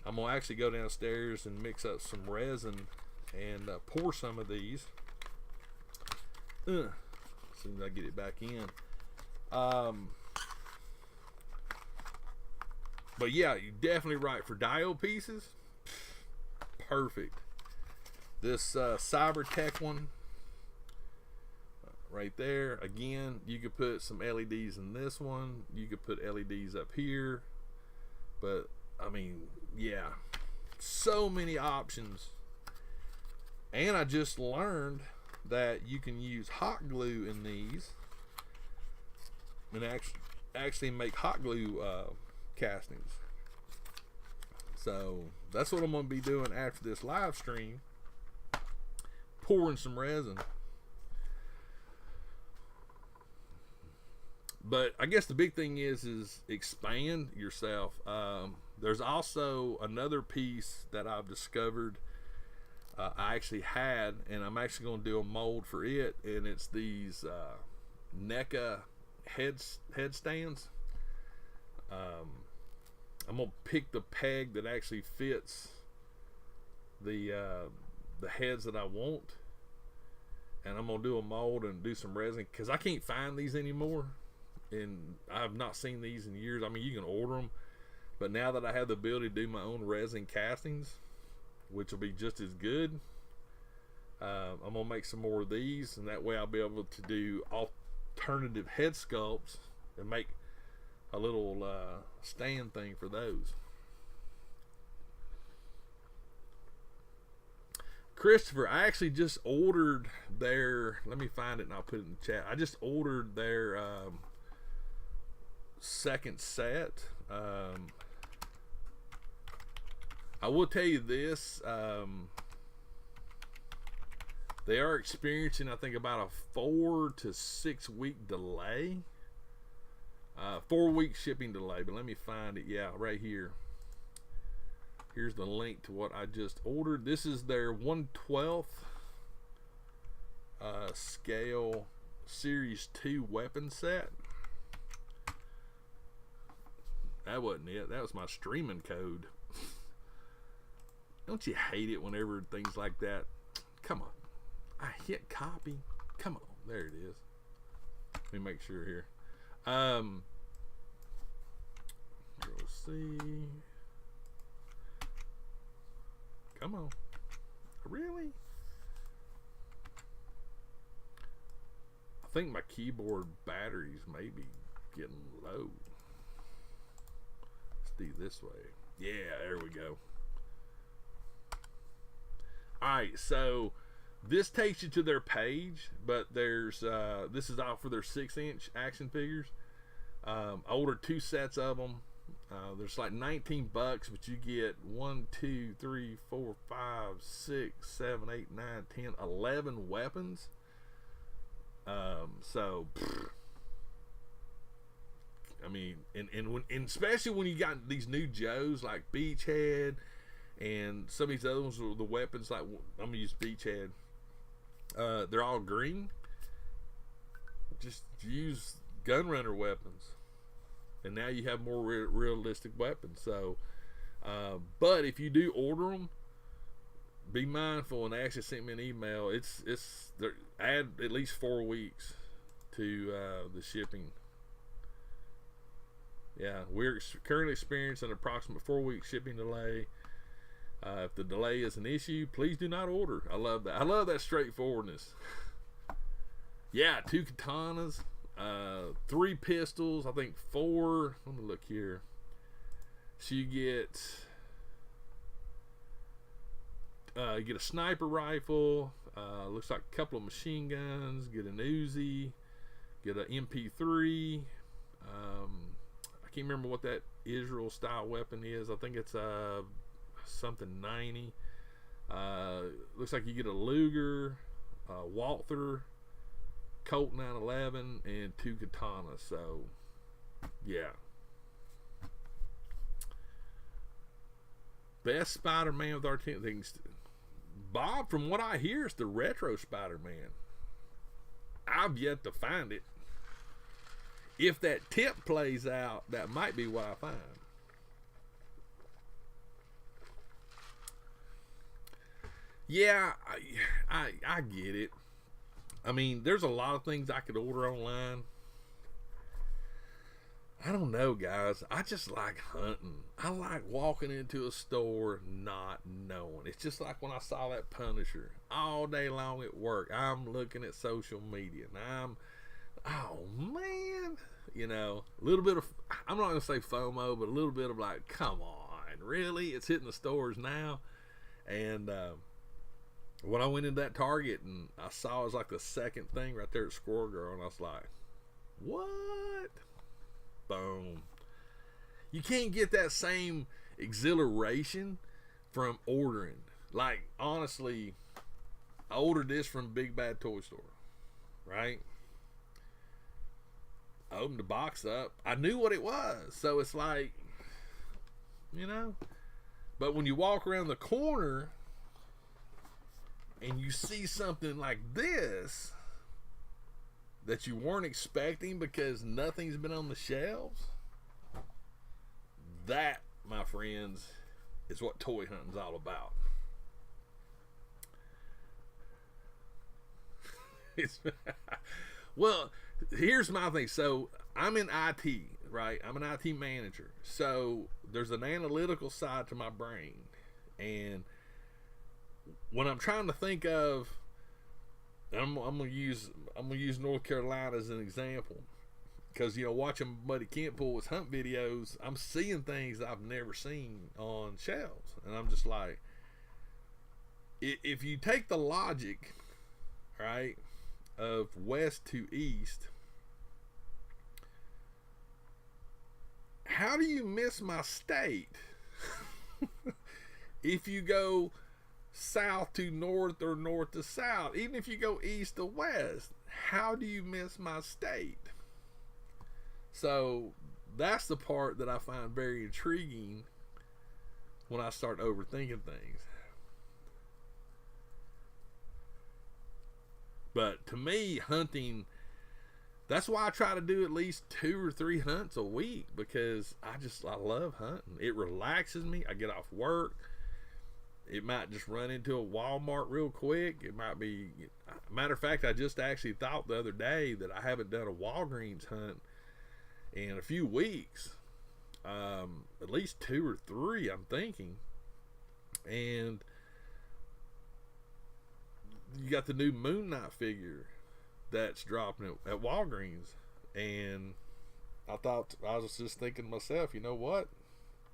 I'm going to actually go downstairs and mix up some resin and pour some of these. As soon as I get it back in. But yeah, you're definitely right. For diode pieces, perfect. This Cybertech one right there, again, you could put some LEDs in this one. You could put LEDs up here. But I mean, yeah, so many options. And I just learned that you can use hot glue in these and actually make hot glue castings. So that's what I'm going to be doing after this live stream, pouring some resin. But I guess the big thing is expand yourself. There's also another piece that I've discovered I actually had, and I'm actually going to do a mold for it, and it's these NECA headstands. I'm going to pick the peg that actually fits the heads that I want, and I'm going to do a mold and do some resin, because I can't find these anymore, and I've not seen these in years. I mean, you can order them, but now that I have the ability to do my own resin castings, which will be just as good, I'm going to make some more of these, and that way I'll be able to do alternative head sculpts and make a little stand thing for those. Christopher, I actually just ordered their, let me find it and I'll put it in the chat. I just ordered their second set. I will tell you this, they are experiencing, I think, about a 4 to 6 week delay. 4-week shipping delay, but let me find it. Yeah, right here. Here's the link to what I just ordered. This is their 1/12 scale Series 2 weapon set. That wasn't it. That was my streaming code. Don't you hate it whenever things like that? Come on. I hit copy. Come on. There it is. Let me make sure here. We'll see. Come on. Really? I think my keyboard batteries may be getting low. Let's do this way. Yeah, there we go. Alright, so this takes you to their page, but there's this is all for their 6-inch action figures. I ordered 2 sets of them. There's like $19, but you get 1, 2, 3, 4, 5, 6, 7, 8, 9, 10, 11 weapons. So I mean, and especially when you got these new Joes like Beachhead And some of these other ones, the weapons, like I'm gonna use Beachhead. They're all green. Just use gunrunner weapons, and now you have more realistic weapons. So, but if you do order them, be mindful. And they actually sent me an email. Add at least 4 weeks to the shipping. Yeah, we're currently experiencing an approximate 4-week shipping delay. If the delay is an issue, please do not order. I love that. I love that straightforwardness. Yeah, 2 katanas, 3 pistols, I think 4. Let me look here. So you get a sniper rifle, looks like a couple of machine guns, get an Uzi, get an MP3. I can't remember what that Israel style weapon is. I think it's something 90. Looks like you get a Luger, Walther, Colt 911, and 2 katanas. So yeah, best Spider-Man with our things. Bob, from what I hear, is the retro Spider-Man. I've yet to find it. If that tip plays out, that might be what I find. Yeah, I get it. I mean, there's a lot of things I could order online. I don't know, guys. I just like hunting. I like walking into a store not knowing. It's just like when I saw that Punisher all day long at work. I'm looking at social media and oh man, you know, a little bit of, I'm not gonna say FOMO, but a little bit of like, come on, really? It's hitting the stores now. And when I went into that Target and I saw it was like the second thing right there at Squirrel Girl, and I was like, what? Boom. You can't get that same exhilaration from ordering. Like, honestly, I ordered this from Big Bad Toy Store, right? I opened the box up. I knew what it was. So it's like, you know. But when you walk around the corner and you see something like this that you weren't expecting because nothing's been on the shelves, that, my friends, is what toy hunting's all about. Well, here's my thing. So I'm in IT, right? I'm an IT manager. So there's an analytical side to my brain. And when I'm trying to think of, I'm gonna use North Carolina as an example, because you know, watching Buddy Kent pull his hunt videos, I'm seeing things I've never seen on shelves, and I'm just like, if you take the logic, right, of west to east, how do you miss my state? If you go south to north or north to south, even if you go east to west, how do you miss my state? So that's the part that I find very intriguing when I start overthinking things. But to me, hunting, that's why I try to do at least 2 or 3 hunts a week, because I love hunting. It relaxes me. I get off work. It might just run into a Walmart real quick. It might be, matter of fact, I just actually thought the other day that I haven't done a Walgreens hunt in a few weeks. At least 2 or 3, I'm thinking. And you got the new Moon Knight figure that's dropping at Walgreens. And I was just thinking to myself, you know what?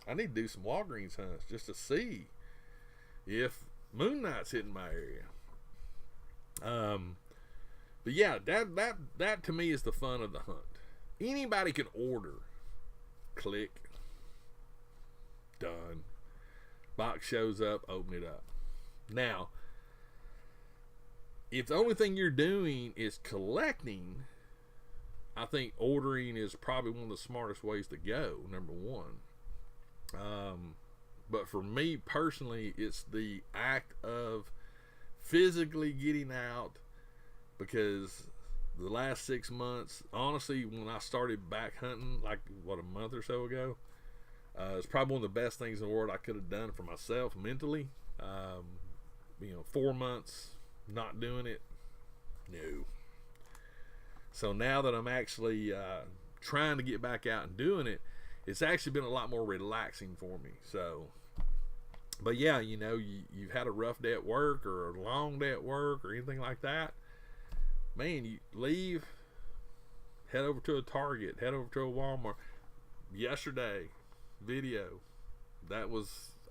I need to do some Walgreens hunts just to see if Moon Knight's hitting my area. But yeah, that to me is the fun of the hunt. Anybody can order. Click. Done. Box shows up, open it up. Now, if the only thing you're doing is collecting, I think ordering is probably one of the smartest ways to go, number one. But for me personally, it's the act of physically getting out, because the last 6 months, honestly, when I started back hunting, like what, a month or so ago, it's probably one of the best things in the world I could have done for myself mentally. 4 months not doing it, no. So now that I'm actually trying to get back out and doing it, it's actually been a lot more relaxing for me. So, but yeah, you've had a rough day at work or a long day at work or anything like that, man, you leave, head over to a Target, head over to a Walmart. Yesterday, video,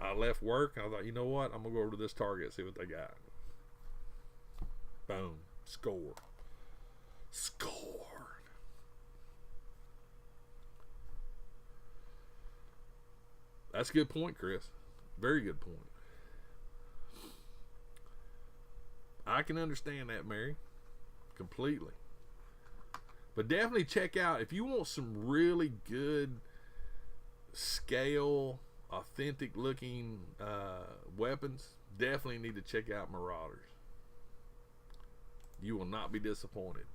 I left work and I thought, you know what, I'm gonna go over to this Target, see what they got. Boom, score. That's a good point, Chris. Very good point. I can understand that, Mary, completely. But definitely check out, if you want some really good scale, authentic looking weapons, definitely need to check out Marauders. You will not be disappointed.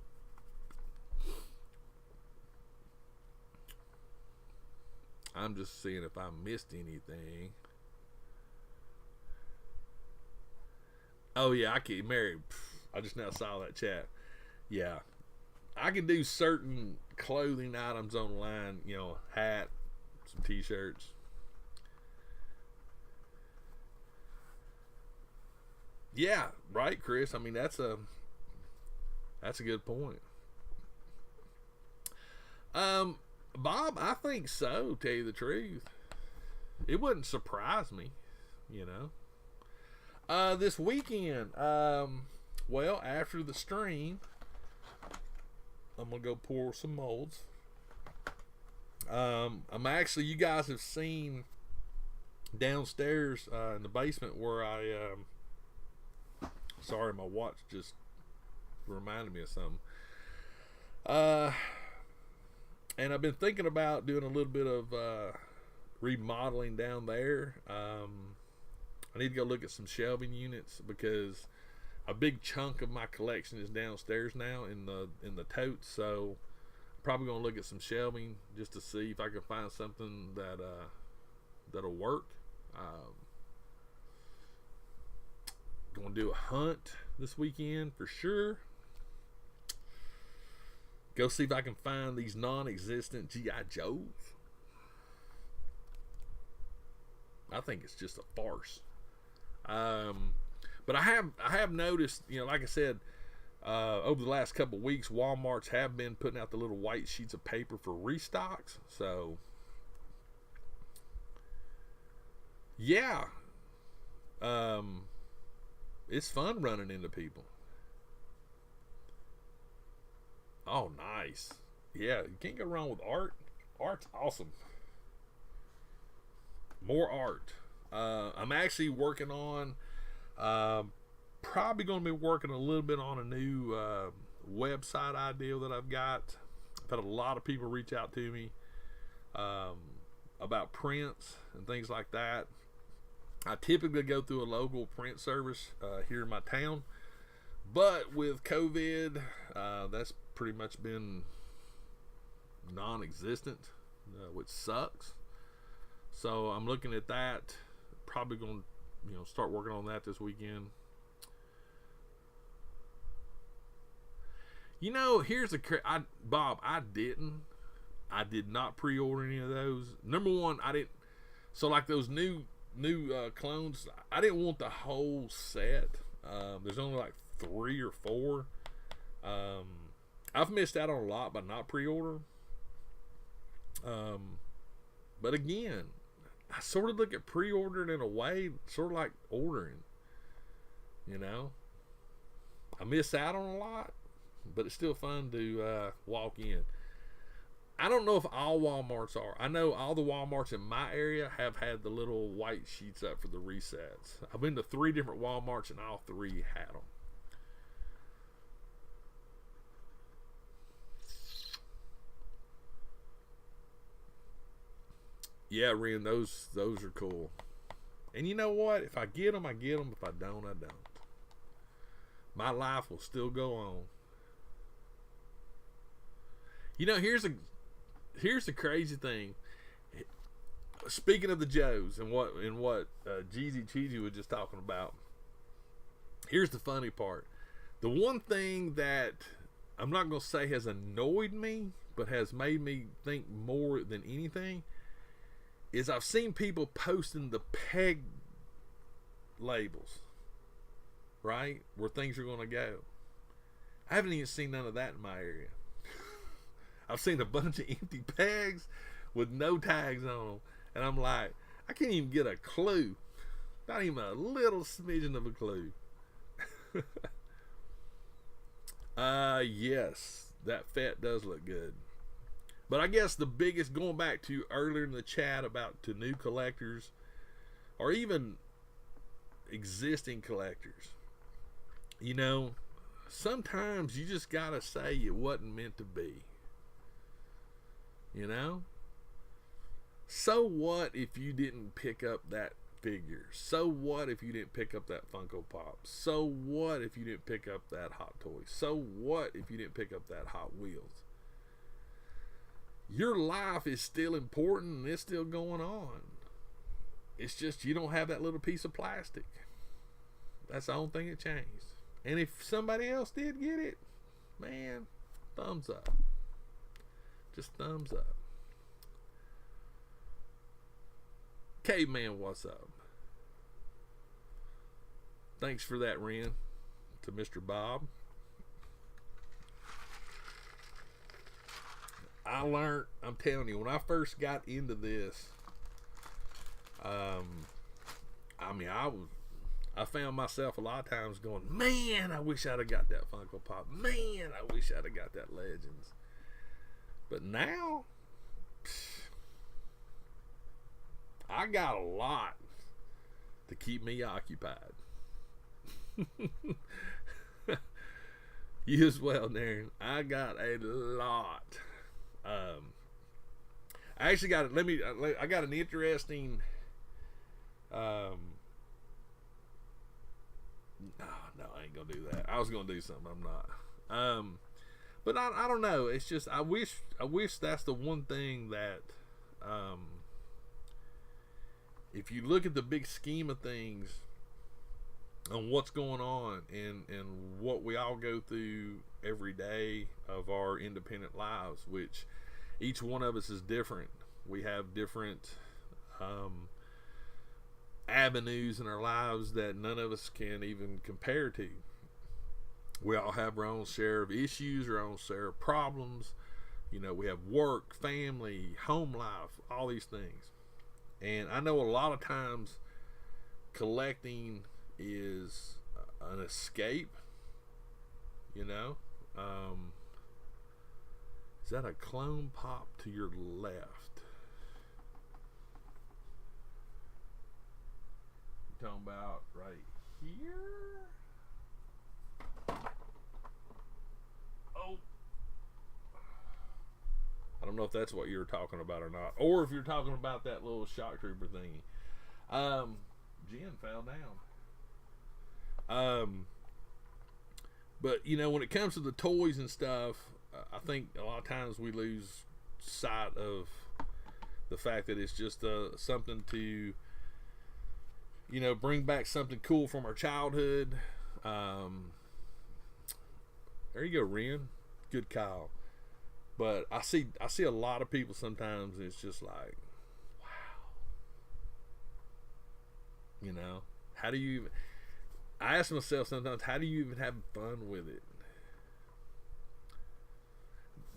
I'm just seeing if I missed anything. Oh yeah, Mary, I just now saw that chat. Yeah, I can do certain clothing items online, hat, some t-shirts. Yeah, right, Chris. I mean, that's a good point. Bob, I think so, tell you the truth. It wouldn't surprise me, This weekend, well, after the stream, I'm gonna go pour some molds. I'm actually, you guys have seen downstairs in the basement where sorry, my watch just reminded me of something. And I've been thinking about doing a little bit of remodeling down there. I need to go look at some shelving units, because a big chunk of my collection is downstairs now in the totes. So I'm probably gonna look at some shelving just to see if I can find something that'll work. Gonna do a hunt this weekend for sure. Go see if I can find these non-existent G.I. Joes. I think it's just a farce. But I have noticed, like I said, over the last couple of weeks, Walmarts have been putting out the little white sheets of paper for restocks. So, yeah, it's fun running into people. Oh, nice. Yeah, you can't go wrong with art. Art's awesome. More art. I'm actually working on, probably going to be working a little bit on a new website idea that I've got. I've had a lot of people reach out to me about prints and things like that. I typically go through a local print service here in my town, but with COVID, that's pretty much been non-existent, which sucks. So I'm looking at that. Probably going to start working on that this weekend. Here's Bob, I did not pre-order any of those. Number one, I didn't. So like those new clones, I didn't want the whole set. There's only like 3 or 4. I've missed out on a lot by not pre-order. But again, I sort of look at pre-ordering in a way, sort of like ordering. I miss out on a lot, but it's still fun to walk in. I don't know if all Walmarts are. I know all the Walmarts in my area have had the little white sheets up for the resets. I've been to 3 different Walmarts and all 3 had them. Yeah, Ren, those are cool. And you know what? If I get them, I get them. If I don't, I don't. My life will still go on. You know, here's the crazy thing. Speaking of the Joes and what Jeezy Cheesy was just talking about, here's the funny part. The one thing that I'm not going to say has annoyed me, but has made me think more than anything, is I've seen people posting the peg labels, right, where things are going to go. I haven't even seen none of that in my area. I've seen a bunch of empty pegs with no tags on them, and I'm like, I can't even get a clue, not even a little smidgen of a clue. Yes, that fat does look good. But I guess the biggest, going back to earlier in the chat about to new collectors, or even existing collectors, you know, sometimes you just gotta say it wasn't meant to be. You know? So what if you didn't pick up that figure? So what if you didn't pick up that Funko Pop? So what if you didn't pick up that Hot Toy? So what if you didn't pick up that Hot Wheels? Your life is still important and it's still going on. It's just you don't have that little piece of plastic. That's the only thing that changed. And if somebody else did get it, man, thumbs up. Just thumbs up. Caveman, what's up? Thanks for that, Ren, to Mr. Bob. I learned, I'm telling you, when I first got into this, I found myself a lot of times going, man, I wish I'd have got that Funko Pop. Man, I wish I'd have got that Legends. But now, I got a lot to keep me occupied. You as well, Darren. I got a lot. I actually got it. I got an interesting. No, I ain't gonna do that. I was gonna do something. I'm not. But I don't know. It's just I wish that's the one thing that, if you look at the big scheme of things, on what's going on and what we all go through every day of our independent lives, which each one of us is different. We have different avenues in our lives that none of us can even compare to. We all have our own share of issues, our own share of problems. You know, we have work, family, home life, all these things. And I know a lot of times collecting is an escape, you know. Is that a clone pop to your left? You're talking about right here? Oh, I don't know if that's what you were talking about or not, or if you're talking about that little shock trooper thingy. Jen fell down. But you know, when it comes to the toys and stuff, I think a lot of times we lose sight of the fact that it's just something to, you know, bring back something cool from our childhood. There you go, Ren. Good call. But I see a lot of people sometimes, and it's just like, wow. You know, how do you even, I ask myself sometimes, how do you even have fun with it?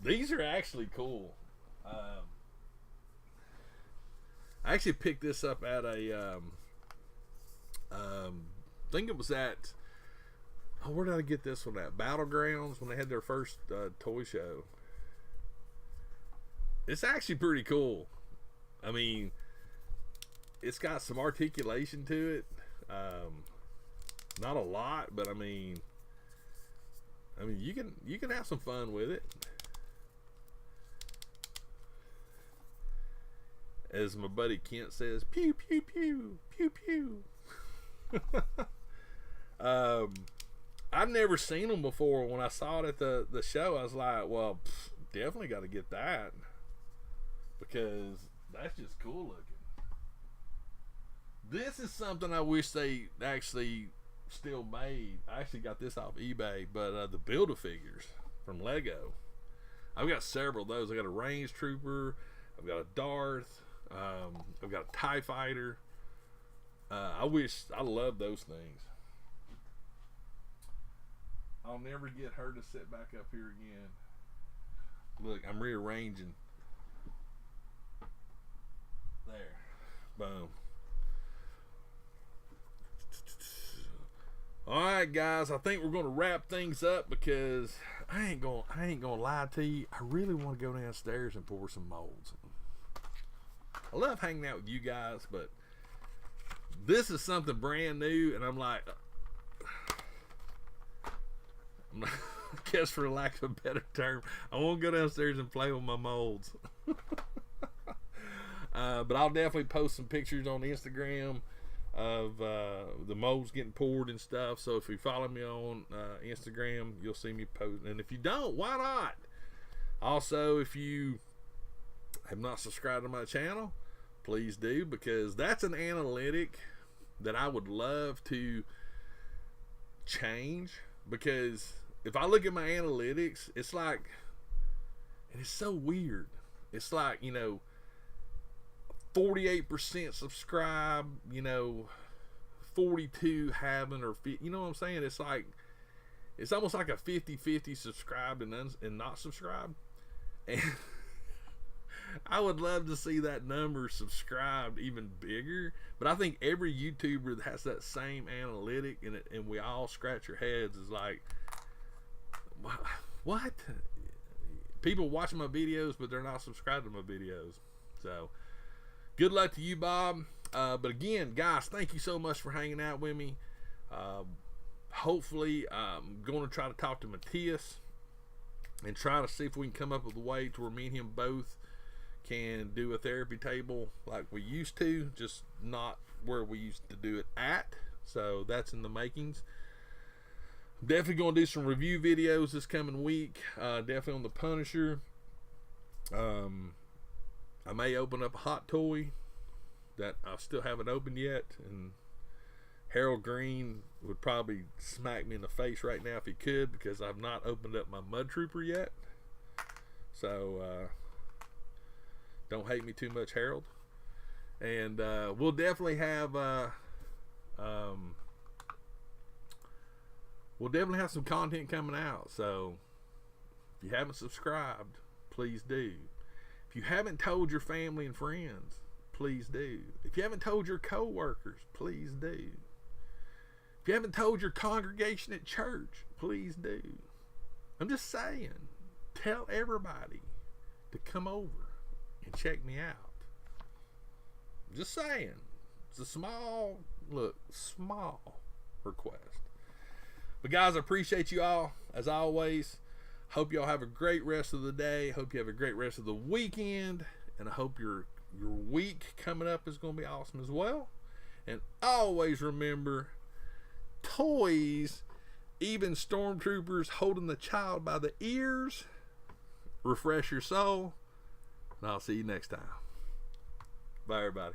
These are actually cool. I actually picked this up at a, I think it was at, where did I get this one at? Battlegrounds, when they had their first toy show. It's actually pretty cool. I mean, it's got some articulation to it. Not a lot, but I mean you can have some fun with it. as my buddy Kent says, pew pew pew pew pew. I've never seen them before. When I saw it at the show, I was like, well, definitely got to get that, because that's just cool looking. This is something I wish they actually still made. I actually got this off eBay, but the Build-A-Figures from Lego. I've got several of those. I got a Range Trooper, I've got a Darth, I've got a TIE Fighter. I love those things. I'll never get her to sit back up here again. Look, I'm rearranging. There. Boom. Alright guys, I think we're gonna wrap things up, because I ain't gonna lie to you, I really want to go downstairs and pour some molds. I love hanging out with you guys, but this is something brand new, and I'm like, I guess for lack of a better term, I won't go downstairs and play with my molds. But I'll definitely post some pictures on Instagram of the molds getting poured and stuff. So if you follow me on Instagram, you'll see me posting. And if you don't, why not? Also, if you have not subscribed to my channel, please do, because that's an analytic that I would love to change. Because if I look at my analytics, it's like, and it's so weird. It's like, 48% subscribe, 42 haven't, or you know what I'm saying? It's like, it's almost like a 50-50 subscribed and not subscribed. And I would love to see that number subscribed even bigger. But I think every YouTuber that has that same analytic, and we all scratch our heads, is like, what? People watching my videos, but they're not subscribed to my videos. So good luck to you, Bob. But again, guys, thank you so much for hanging out with me. Hopefully, I'm going to try to talk to Matthias and try to see if we can come up with a way to where me and him both can do a therapy table like we used to, just not where we used to do it at. So that's in the makings. I'm definitely going to do some review videos this coming week. Definitely on the Punisher. I may open up a hot toy that I still haven't opened yet, and Harold Green would probably smack me in the face right now if he could, because I've not opened up my Mud Trooper yet. So don't hate me too much, Harold. And we'll definitely have some content coming out. So if you haven't subscribed, please do. If you haven't told your family and friends, please do. If you haven't told your co-workers, please do. If you haven't told your congregation at church, please do. I'm just saying, tell everybody to come over and check me out. I'm just saying, it's a small request. But guys, I appreciate you all, as always. Hope y'all have a great rest of the day. Hope you have a great rest of the weekend. And I hope your week coming up is going to be awesome as well. And always remember, toys, even stormtroopers holding the child by the ears, refresh your soul. And I'll see you next time. Bye, everybody.